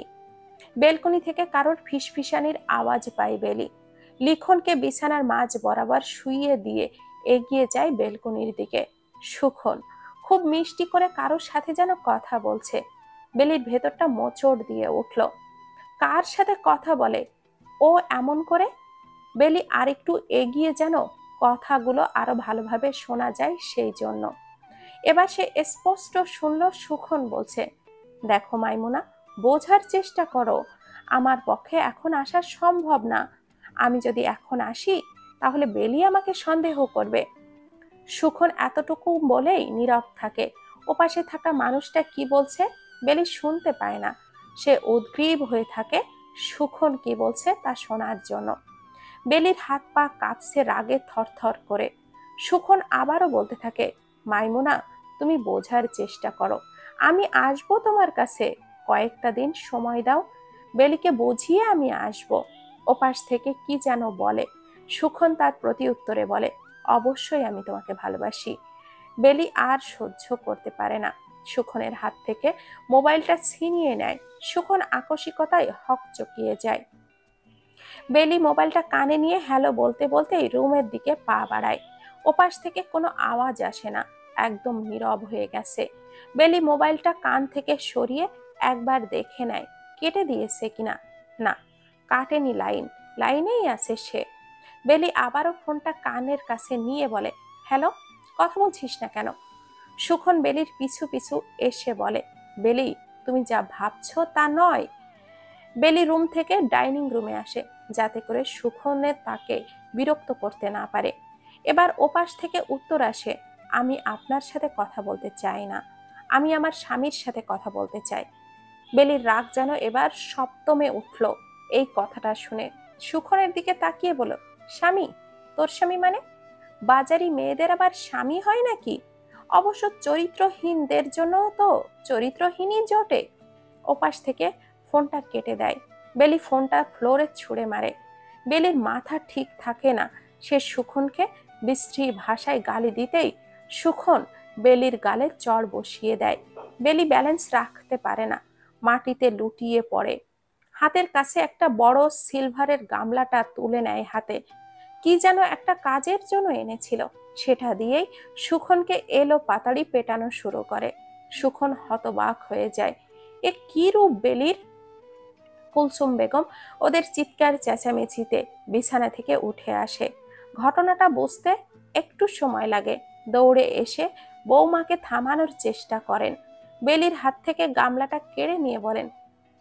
বেলকনি থেকে কারোর ফিসফিসানির আওয়াজ পায় বেলি। লিখনকে বিছানার মাঝ বরাবর শুইয়ে দিয়ে এগিয়ে যায় বেলকনির দিকে। সুখন খুব মিষ্টি করে কারোর সাথে যেন কথা বলছে। বেলির ভেতরটা মোচড় দিয়ে উঠল। কার সাথে কথা বলে ও এমন করে? বেলি আরেকটু এগিয়ে যেন কথাগুলো আরো ভালোভাবে শোনা যায় সেই জন্য। এবার সে স্পষ্ট শুনল সুখন বলছে, দেখো মাইমুনা, বোঝার চেষ্টা করো, আমার পক্ষে এখন আসা সম্ভব না। আমি যদি এখন আসি তাহলে বেলি আমাকে সন্দেহ করবে। সুখন এতটুকু বলেই নীরব থাকে। ওপাশে থাকা মানুষটা কি বলছে বেলি শুনতে পায় না। সে উদ্গ্রীব হয়ে থাকে সুখন কি বলছে তা শোনার জন্য। বেলির হাত পা কাঁপছে রাগে থরথর করে। সুখন আবারও বলতে থাকে, মাইমুনা, তুমি বোঝার চেষ্টা করো, আমি আসবো তোমার কাছে, কয়েকটা দিন সময় দাও, বেলিকে বুঝিয়ে আমি আসবো। ওপাশ থেকে কি যেন বলে। সুখন তার প্রতি উত্তরে বলে, অবশ্যই আমি তোমাকে ভালোবাসি। বেলি আর সহ্য করতে পারে না, সুখনের হাত থেকে মোবাইলটা ছিনিয়ে নেয়। সুখন আকস্মিকতায় হকচকিয়ে যায়। বেলি মোবাইলটা কানে নিয়ে হ্যালো বলতে বলতেই রুমের দিকে পা বাড়ায়। ওপাশ থেকে কোনো আওয়াজ আসে না, একদম নীরব হয়ে গেছে। বেলি মোবাইলটা কান থেকে সরিয়ে একবার দেখে নেয় কেটে দিয়েছে কিনা। না, কাটেনি, লাইনেই আছে সে। বেলি আবারও ফোনটা কানের কাছে নিয়ে বলে, হ্যালো, কথা বলছিস না কেন? সুখন বেলির পিছু পিছু এসে বলে, বেলি, তুমি যা ভাবছো তা নয়। বেলি রুম থেকে ডাইনিং রুমে আসে, যাতে করে সুখনে তাকে বিরক্ত করতে না পারে। এবার ওপাশ থেকে উত্তর আসে, আমি আপনার সাথে কথা বলতে চাই না, আমি আমার স্বামীর সাথে কথা বলতে চাই। বেলির রাগ যেন এবার সপ্তমে উঠল এই কথাটা শুনে। সুখনের দিকে তাকিয়ে বলল, স্বামী? তোর স্বামী মানে? বাজারি মেয়েদের আবার স্বামী হয় নাকি? অবশ্য চরিত্রহীনদের জন্য তো চরিত্রহীনই জোটে। ওপাশ থেকে ফোনটা কেটে দেয়। বেলি ফোনটা ফ্লোরে ছুঁড়ে মারে। বেলির মাথা ঠিক থাকে না, সে সুখনকে বিশ্রী ভাষায় গালি দিতেই সুখন বেলির গালে চড় বসিয়ে দেয়। বেলি ব্যালেন্স রাখতে পারে না, মাটিতে লুটিয়ে পড়ে। হাতের কাছে একটা বড় সিলভারের গামলাটা তুলে নেয় হাতে, কি যেন একটা কাজের জন্য এনেছিল, সেটা দিয়েই সুখনকে এলো পাতাড়ি পেটানো শুরু করে। সুখন হতবাক হয়ে যায়, এ কি রূপ বেলির! কুলসুম বেগম ওদের চিৎকার চেঁচামেচিতে বিছানা থেকে উঠে আসে। ঘটনাটা বুঝতে একটু সময় লাগে। দৌড়ে এসে বৌমাকে থামানোর চেষ্টা করেন। বেলির হাত থেকে গামলাটা কেড়ে নিয়ে বলেন,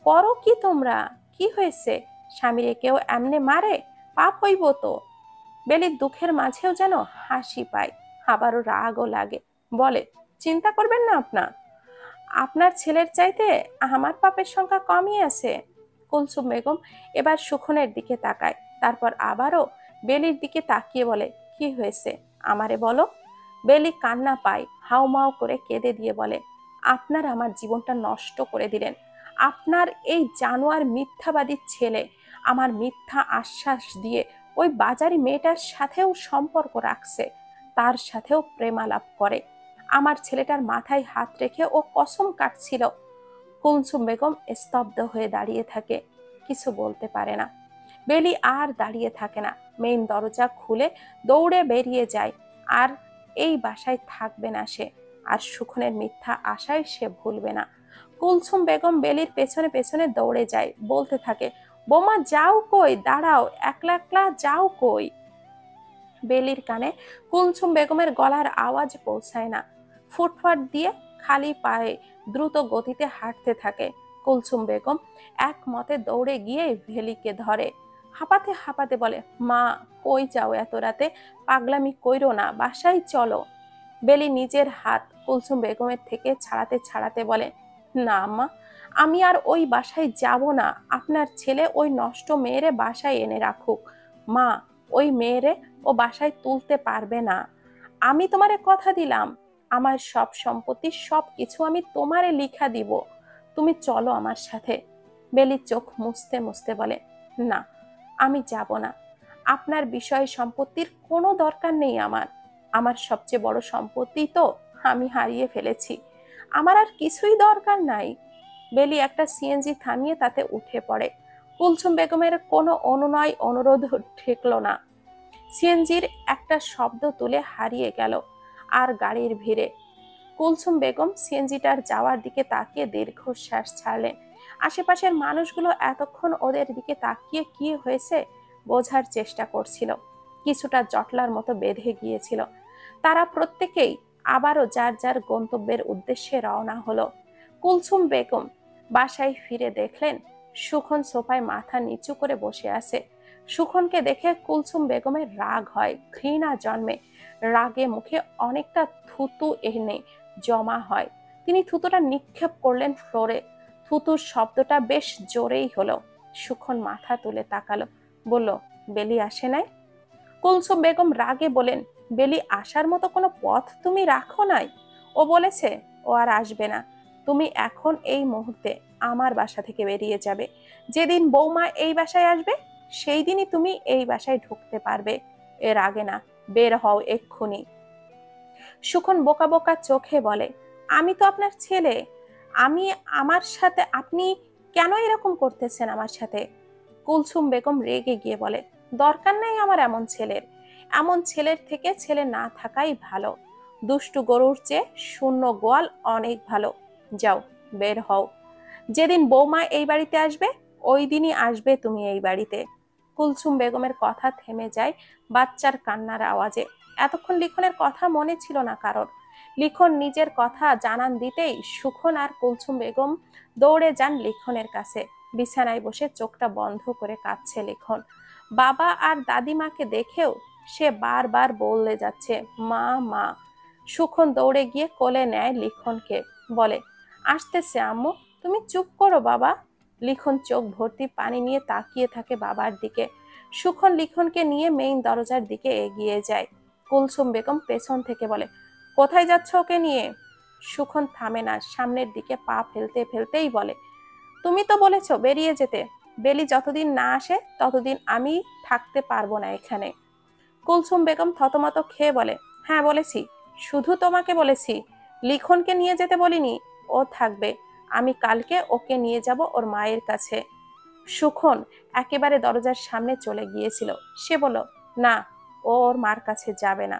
করো কি তোমরা? কি হয়েছে? স্বামীরে কেউ এমনে মারে? পাপ হইব তো। বেলির দুঃখের মাঝেও যেন হাসি পায়, আবারও রাগও লাগে। বলে, চিন্তা করবেন না, আপনার ছেলের চাইতে আমার পাপের সংখ্যা কমই আছে। কুলসুম বেগম এবার সুখনের দিকে তাকায়, তারপর আবারও বেলির দিকে তাকিয়ে বলে, কি হয়েছে আমারে বলো। বেলি কান্না পায়, হাউমাউ করে কেঁদে দিয়ে বলে, আপনার আমার জীবনটা নষ্ট করে দিলেন। আপনার এই জানোয়ার মিথ্যাবাদী ছেলে আমার মিথ্যা আশ্বাস দিয়ে ওই বাজারি মেয়েটার সাথেও সম্পর্ক রাখছে, তার সাথেও প্রেমালাপ করে। আমার ছেলেটার মাথায় হাত রেখে ও কসম কাটছিল। কুলসুম বেগম স্তব্ধ হয়ে দাঁড়িয়ে থাকে, কিছু বলতে পারে না। বেলি আর দাঁড়িয়ে থাকে না, মেইন দরজা খুলে দৌড়ে বেরিয়ে যায়। আর এই বাসায় থাকবে না সে, আর সুখনের মিথ্যা আশায় সে ভুলবে না। কুলসুম বেগম বেলির পেছনে পেছনে দৌড়ে যায়, বলতে থাকে, বোমা যাও কই, দাঁড়াও, একলা একলা যাও কই। বেলির কানে কুলসুম বেগমের গলার আওয়াজ পৌঁছায় না। ফুটপাত দিয়ে খালি পায়ে দ্রুত গতিতে হাঁটতে থাকে। কুলসুম বেগম এক মতে দৌড়ে গিয়ে বেলিকে ধরে, হাঁপাতে হাঁপাতে বলে, মা, কই যাও এত রাতে? পাগলামি কইরো না, বাসায় চলো। বেলি নিজের হাত কুলসুম বেগমের থেকে ছাড়াতে ছাড়াতে বলে, না মা, আমি আর ওই বাসায় যাব না। আপনার ছেলে ওই নষ্ট মেয়েরে বাসায় এনে রাখুক। মা, ওই মেয়েরে ও বাসায় তুলতে পারবে না। আমি তোমারে কথা দিলাম, আমার সব সম্পত্তি সব কিছু আমি তোমারে লিখা দিব, তুমি চলো আমার সাথে। বেলি চোখ মুছতে মুছতে বলে, না, আমি যাব না। আপনার বিষয় সম্পত্তির কোনো দরকার নেই আমার। আমার সবচেয়ে বড় সম্পত্তি তো আমি হারিয়ে ফেলেছি, আমার আর কিছুই দরকার নাই। বেলি একটা সিএনজি থামিয়ে তাতে উঠে পড়ে। কুলসুম বেগমের কোনো অনুনয় অনুরোধ ঠেকলো না। সিএনজির একটা শব্দ তুলে হারিয়ে গেল আর গাড়ির ভিড়ে। কুলসুম বেগম সিএনজিটার যাওয়ার দিকে তাকিয়ে দীর্ঘশ্বাস ছাড়লেন। আশেপাশের মানুষগুলো এতক্ষণ ওদের দিকে তাকিয়ে কি হয়েছে বোঝার চেষ্টা করছিল, কিছুটা জটলার মতো বেঁধে গিয়েছিল। তারা প্রত্যেকেই আবারও যার যার গন্তব্যের উদ্দেশ্যে রওনা হলো। কুলসুম বেগম বাসায় ফিরে দেখলেন সুখন সোফায় মাথা নিচু করে বসে আছে। সুখনকে দেখে কুলসুম বেগমের রাগ হয়, ঘৃণা জন্মে। রাগে মুখে অনেকটা থুতু এনে জমা হয়। তিনি থুতুটা নিক্ষেপ করলেন ফ্লোরে। থুতুর শব্দটা বেশ জোরেই হলো। সুখন মাথা তুলে তাকালো, বলল, বেলি আসে নাই? কুলসুম বেগম রাগে বলেন, বেলি আসার মতো কোনো পথ তুমি রাখো নাই? ও বলেছে ও আর আসবে না। তুমি এখন এই মুহূর্তে আমার বাসা থেকে বেরিয়ে যাবে। যেদিন বৌমা এই বাসায় আসবে সেই দিনই তুমি এই বাসায় ঢুকতে পারবে, এর আগে না। বের হও এক্ষুনি। সুখন বোকা বোকা চোখে বলে, আমি তো আপনার ছেলে। আমি আমার সাথে আপনি কেন এরকম করতেছেন আমার সাথে? কুলসুম বেগম রেগে গিয়ে বলে, দরকার নাই আমার এমন ছেলের। এমন ছেলের থেকে ছেলে না থাকাই ভালো। দুষ্টু গরুর চেয়ে শূন্য গোয়াল অনেক ভালো। যাও, বের হও। যেদিন বৌমা এই বাড়িতে আসবে ওই দিনই আসবে তুমি এই বাড়িতে। কুলসুম বেগমের কথা থেমে যায় বাচ্চার কান্নার আওয়াজে। এতক্ষণ লিখনের কথা মনে ছিল না কারোর। লিখন নিজের কথা জানান দিতেই সুখন আর কুলসুম বেগম দৌড়ে যান লিখনের কাছে। বিছানায় বসে চোখটা বন্ধ করে কাঁদছে লিখন। বাবা আর দাদিমাকে দেখেও সে বারবার বলে যাচ্ছে, মা মা। সুখন দৌড়ে গিয়ে কোলে নেয় লিখনকে, বলে, আসতেছে আম্মু, তুমি চুপ করো বাবা। লিখন চোখ ভর্তি পানি নিয়ে তাকিয়ে থাকে বাবার দিকে। সুখন লিখনকে নিয়ে মেইন দরজার দিকে এগিয়ে যায়। কুলসুম বেগম পেছন থেকে বলে, কোথায় যাচ্ছ ওকে নিয়ে? সুখন থামে না, সামনের দিকে পা ফেলতে ফেলতেই বলে, তুমি তো বলেছো বেরিয়ে যেতে। বেলি যতদিন না আসে ততদিন আমি থাকতে পারবো না এখানে। কুলসুম বেগম থতমত খেয়ে বলে, হ্যাঁ বলেছি, শুধু তোমাকে বলেছি, লিখনকে নিয়ে যেতে বলিনি। ও থাকবে, আমি কালকে ওকে নিয়ে যাব ওর মায়ের কাছে। সুখন একেবারে দরজার সামনে চলে গিয়েছিল। সে বলল, না, ও ওর মার কাছে যাবে না।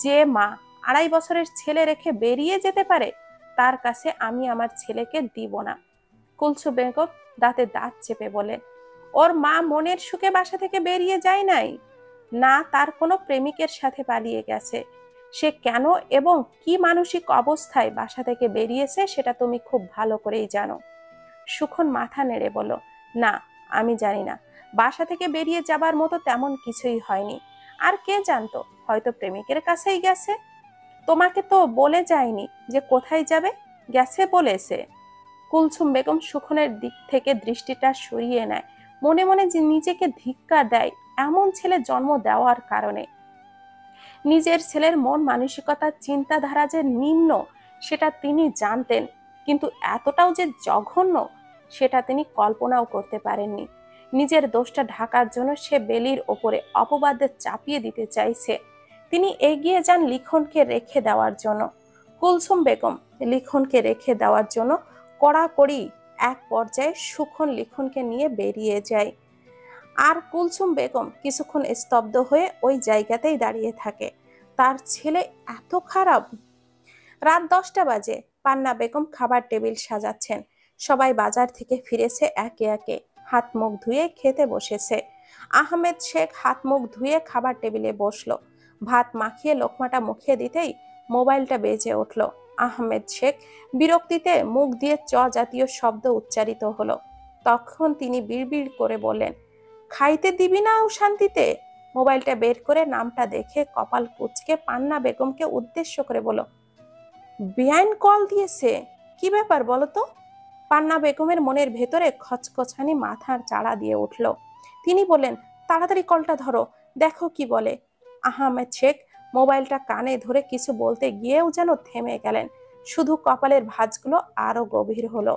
যে মা 2.5 বছরের ছেলে রেখে বেরিয়ে যেতে পারে তার কাছে আমি আমার ছেলেকে দিব না। কুলসুম বেগম দাঁতে দাঁত চেপে বলে, ওর মা মনের সুখে বাসা থেকে বেরিয়ে যায় নাই, না তার কোনো প্রেমিকের সাথে পালিয়ে গেছে। সে কেন এবং কি মানসিক অবস্থায় বাসা থেকে বেরিয়েছে সেটা তুমি খুব ভালো করেই জানো। সুখন মাথা নেড়ে বলল, না, আমি জানি না। বাসা থেকে বেরিয়ে যাবার মতো তেমন কিছুই হয়নি। আর কে জানতো, হয়তো প্রেমিকের কাছেই গেছে। তোমাকে তো বলে যায়নি যে কোথায় যাবে, গেছে বলেছে। কুলসুম বেগম সুখনের দিক থেকে দৃষ্টিটা সরিয়ে নেয়। মনে মনে যে নিজেকে ধিক্কার দেয় এমন ছেলে জন্ম দেওয়ার কারণে। নিজের ছেলের মন মানসিকতার চিন্তাধারা যে নিম্ন সেটা তিনি জানতেন, কিন্তু এতটাও যে জঘন্য সেটা তিনি কল্পনাও করতে পারেননি। নিজের দোষটা ঢাকার জন্য সে বেলির ওপরে অপবাদের চাপিয়ে দিতে চাইছে। তিনি এগিয়ে যান লিখনকে রেখে দেওয়ার জন্য। কুলসুম বেগম লিখনকে রেখে দেওয়ার জন্য কড়াকড়ি এক পর্যায়ে সুখন লিখনকে নিয়ে বেরিয়ে যায়। আর কুলসুম বেগম কিছুক্ষণ স্তব্ধ হয়ে ওই জায়গাতেই দাঁড়িয়ে থাকে। তার ছেলে এত খারাপ। রাত 10টা বাজে। পান্না বেগম খাবার টেবিল সাজাচ্ছেন। সবাই বাজার থেকে ফিরেছে একে একে। হাত মুখ ধুয়ে খেতে বসেছে। আহমেদ শেখ হাত মুখ ধুয়ে খাবার টেবিলে বসলো। ভাত মাখিয়ে লোকমাটা মুখে দিতেই মোবাইলটা বেজে উঠল। আহমেদ শেখ বিরক্তিতে মুখ দিয়ে চ জাতীয় শব্দ উচ্চারিত হলো। তখন তিনি বিড়বিড় করে বললেন, খাইতে দিবি না ও শান্তিতে? মোবাইলটা বের করে নামটা দেখে কপাল কুঁচকে পান্না বেগমকে উদ্দেশ্য করে বলল, বেআইন কল দিয়েছে, কি ব্যাপার বলো তো? পান্না বেগমের মনের ভেতরে খচখচানি মাথার চাড়া দিয়ে উঠল। তিনি বললেন, তাড়াতাড়ি কলটা ধরো, দেখো কি বলে। আহমেদ শেখ মোবাইলটা কানে ধরে কিছু বলতে গিয়েও যেন থেমে গেলেন। শুধু কপালের ভাঁজগুলো আরো গভীর হলো।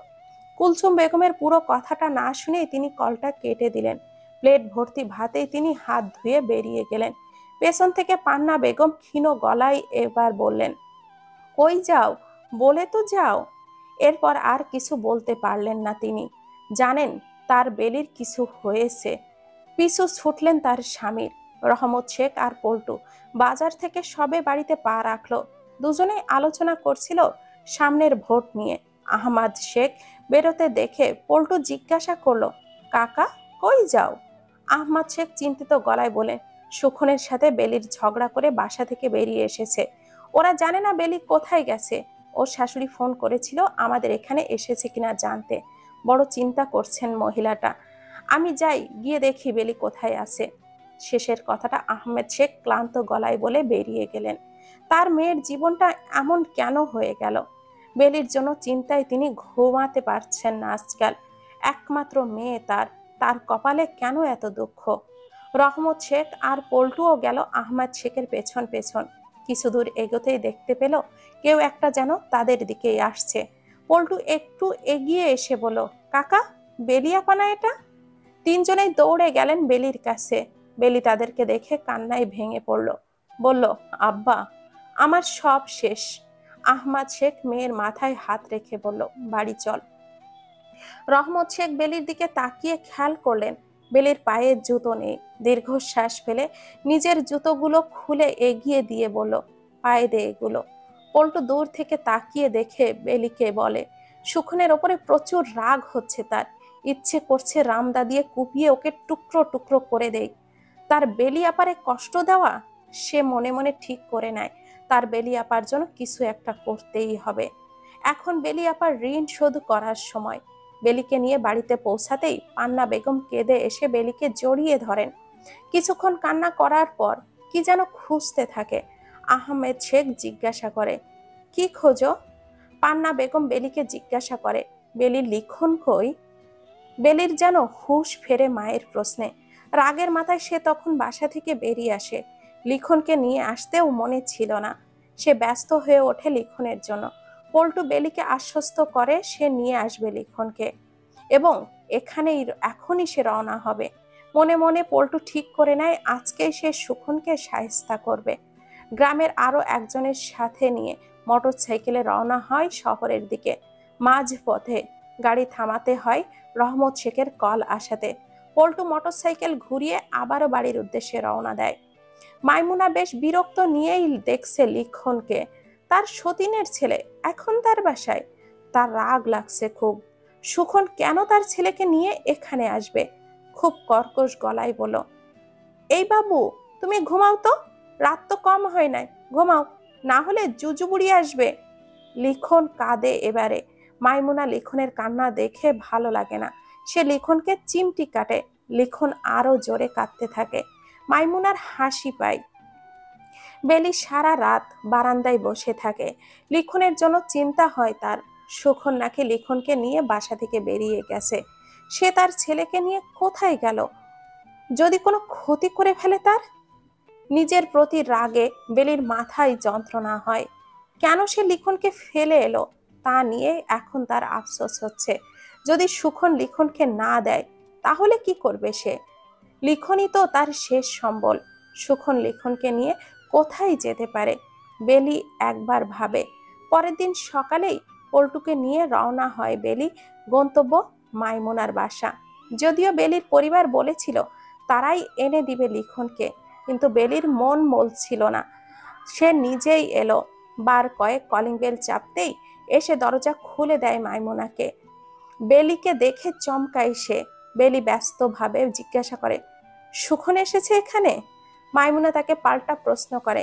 কুলসুম বেগমের পুরো কথাটা না শুনেই তিনি কলটা কেটে দিলেন। প্লেট ভর্তি ভাতেই তিনি হাত ধুয়ে বেরিয়ে গেলেন। পেছন থেকে পান্না বেগম ক্ষীণ গলায় এবার বললেন, কই যাও, বলে তো যাও। এরপর আর কিছু বলতে পারলেন না তিনি। জানেন তার বেলির কিছু হয়েছে। পিছু ছুটলেন তার স্বামীর। রহমত শেখ আর পল্টু বাজার থেকে সবে বাড়িতে পা রাখলো। দুজনেই আলোচনা করছিল সামনের ভোট নিয়ে। আহমদ শেখ বেরোতে দেখে পল্টু জিজ্ঞাসা করলো, কাকা কই যাও? আহমদ শেখ চিন্তিত গলায় বলে, সুখনের সাথে বেলির ঝগড়া করে বাসা থেকে বেরিয়ে এসেছে। ওরা জানে না বেলি কোথায় গেছে। ওর শাশুড়ি ফোন করেছিল আমাদের এখানে এসেছে কিনা জানতে। বড় চিন্তা করছেন মহিলাটা। আমি যাই, গিয়ে দেখি বেলি কোথায় আছে। শেষের কথাটা আহমেদ শেখ ক্লান্ত গলায় বলে বেরিয়ে গেলেন। তার মেয়ের জীবনটা এমন কেন হয়ে গেল? বেলির জন্য চিন্তায় তিনি ঘুমাতে পারছেন না আজকাল। একমাত্র মেয়ে তার, তার কপালে কেন এত দুঃখ? রহমত শেখ আর পল্টুও গেল আহমদ শেখের পেছন পেছন। কিছু দূর এগোতেই দেখতে পেল কেউ একটা যেন তাদের দিকেই আসছে। পল্টু একটু এগিয়ে এসে বলল, কাকা, বেলিয়াপানা এটা? তিনজনেই দৌড়ে গেলেন বেলির কাছে। বেলি তাদেরকে দেখে কান্নায় ভেঙে পড়ল। বলল, আব্বা, আমার সব শেষ। আহমদ শেখ মেয়ের মাথায় হাত রেখে বলল, বাড়ি চল। রহমত শেখ বেলির দিকে তাকিয়ে খেয়াল করলেন বেলির পায়ে জুতো নেই। দীর্ঘশ্বাস ফেলে নিজের জুতোগুলো খুলে এগিয়ে দিয়ে বলল, পায়ে দে এগুলো। পল্টু দূর থেকে তাকিয়ে দেখে বেলিকে বলে, সুখনের ওপরে প্রচুর রাগ হচ্ছে তার। ইচ্ছে করছে রামদা দিয়ে কুপিয়ে ওকে টুকরো টুকরো করে দেয়। তার বেলি আপারে কষ্ট দেওয়া সে মনে মনে ঠিক করে নেয় তার বেলি আপার জন্য কিছু একটা করতেই হবে। এখন বেলি আপার ঋণ শোধ করার সময়। বেলিকে নিয়ে বাড়িতে পৌঁছাতেই পান্না বেগম কেঁদে এসে বেলিকে জড়িয়ে ধরেন। কিছুক্ষণ কান্না করার পর কি যেন খুঁজতে থাকে। আহমেদ শেখ জিজ্ঞাসা করে, কি খোঁজো? পান্না বেগম বেলিকে জিজ্ঞাসা করে, বেলির লিখন কই? বেলির যেন হুঁশ ফেরে মায়ের প্রশ্নে। রাগের মাথায় সে তখন বাসা থেকে বেরিয়ে আসে। লিখনকে নিয়ে আসতেও মনে ছিল না। সে ব্যস্ত হয়ে ওঠে লিখনের জন্য। পল্টু বেলিকে আশ্বস্ত করে সে নিয়ে আসবে লিখনকে এবং এখনই সে রওনা হবে। মনে মনে পল্টু ঠিক করে নেয় আজকেই সে সুখনকে শায়েস্তা করবে। গ্রামের আরো একজনের সাথে নিয়ে মোটর সাইকেলে রওনা হয় শহরের দিকে। মাঝ পথে গাড়ি থামাতে হয় রহমত শেখের কল আসাতে। পল্টু মোটরসাইকেল ঘুরিয়ে আবারও বাড়ির উদ্দেশ্যে রওনা দেয়। মাইমুনা বেশ বিরক্ত নিয়েই দেখছে লিখনকে। তার সতীনের ছেলে এখন তার বাসায়। তার রাগ লাগছে খুব। সুখন কেন তার ছেলেকে নিয়ে এখানে আসবে? খুব কর্কশ গলায় বলল, এই বাবু, তুমি ঘুমাও তো, রাত তো কম হয় নাই, ঘুমাও, না হলে জুজু বুড়ি আসবে। লিখন কাঁদে এবারে। মাইমুনা লিখনের কান্না দেখে ভালো লাগে না। সে লিখনকে চিমটি কাটে। লিখন আরো জোরে কাঁদতে থাকে। মাইমুনার হাসি পায়। বেলি সারা রাত বারান্দায় বসে থাকে। লিখনের জন্য চিন্তা হয় তার। সুখন নাকি লিখনকে নিয়ে বাসা থেকে বেরিয়ে গেছে। সে তার ছেলেকে নিয়ে কোথায় গেল? যদি কোনো ক্ষতি করে ফেলে তার? নিজের প্রতি রাগে বেলির মাথায় যন্ত্রণা হয়। কেন সে লিখনকে ফেলে এলো তা নিয়ে এখন তার আফসোস হচ্ছে। যদি সুখন লিখনকে না দেয় তাহলে কি করবে সে? লিখনই তো তার শেষ সম্বল। সুখন লিখনকে নিয়ে কোথায় যেতে পারে? বেলি একবার ভাবে। পরের দিন সকালেই পল্টুকে নিয়ে রওনা হয় বেলি। গন্তব্য মাইমুনার বাসা। যদিও বেলির পরিবার বলেছিল তারাই এনে দিবে লিখনকে, কিন্তু বেলির মন মলছিল না। সে নিজেই এলো। বার কয়েক কলিং বেল চাপতেই এসে দরজা খুলে দেয় মাইমুনাকে। বেলিকে দেখে চমকায় সে। বেলি ব্যস্তভাবে জিজ্ঞাসা করে, সুখন এসেছে এখানে? মাইমুনা তাকে পাল্টা প্রশ্ন করে,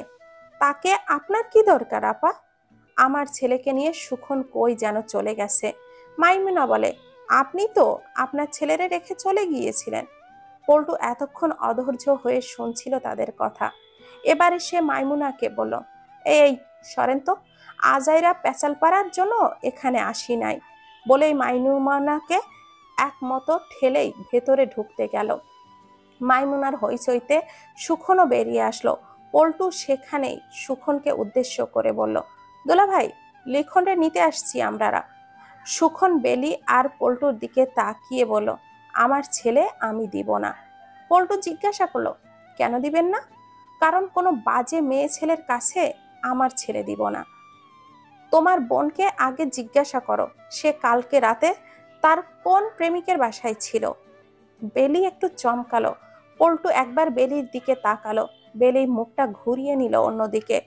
তাকে আপনার কি দরকার আপা? আমার ছেলেকে নিয়ে সুখন কই যেন চলে গেছে। মাইমুনা বলে, আপনি তো আপনার ছেলেরে রেখে চলে গিয়েছিলেন। পল্টু এতক্ষণ অধৈর্য হয়ে শুনছিল তাদের কথা। এবারে সে মাইমুনাকে বলল, এই সরেন তো, আজাইরা পেঁচাল পাড়ার জন্য এখানে আসি নাই, বলেই মাইমুনাকে একমতো ঠেলেই ভেতরে ঢুকতে গেল। মাইমুনার হইচইতে সুখনও বেরিয়ে আসলো। পল্টু সেখানেই সুখনকে উদ্দেশ্য করে বলল, দোলা ভাই, লিখনরে নিতে আসছি আমরারা। সুখন বেলি আর পল্টুর দিকে তাকিয়ে বলল, আমার ছেলে আমি দিব না। পল্টু জিজ্ঞাসা করলো, কেন দিবেন না? কারণ কোনো বাজে মেয়ে ছেলের কাছে আমার ছেলে দিব না। তোমার বোনকে আগে জিজ্ঞাসা করো সে কালকে রাতে তার কোন প্রেমিকের বাসায় ছিল। বেলি একটু চমকালো। পল্টু একবার বেলির দিকে তাকালো। বেলি মুখটা ঘুরিয়ে নিল অন্যদিকে।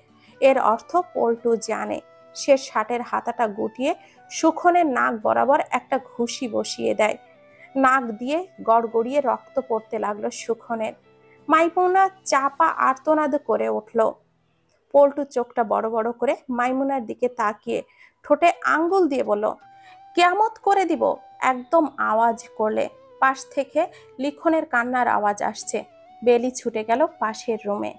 এর অর্থ পল্টু জানে। সে শার্টের হাতাটা গুটিয়ে সুখনের নাক বরাবর একটা ঘুষি বসিয়ে দেয়। নাক দিয়ে গড়গড়িয়ে রক্ত পড়তে লাগলো সুখনের। মাইমুনা চাপা আর্তনাদ করে উঠল। পল্টু চোখটা বড় বড় করে মাইমুনার দিকে তাকিয়ে ঠোঁটে আঙ্গুল দিয়ে বলল, কেয়ামত করে দিব একদম আওয়াজ করলে। পাশ থেকে লিখনের কান্নার আওয়াজ আসছে। বেলি ছুটে গেল পাশের রুমে।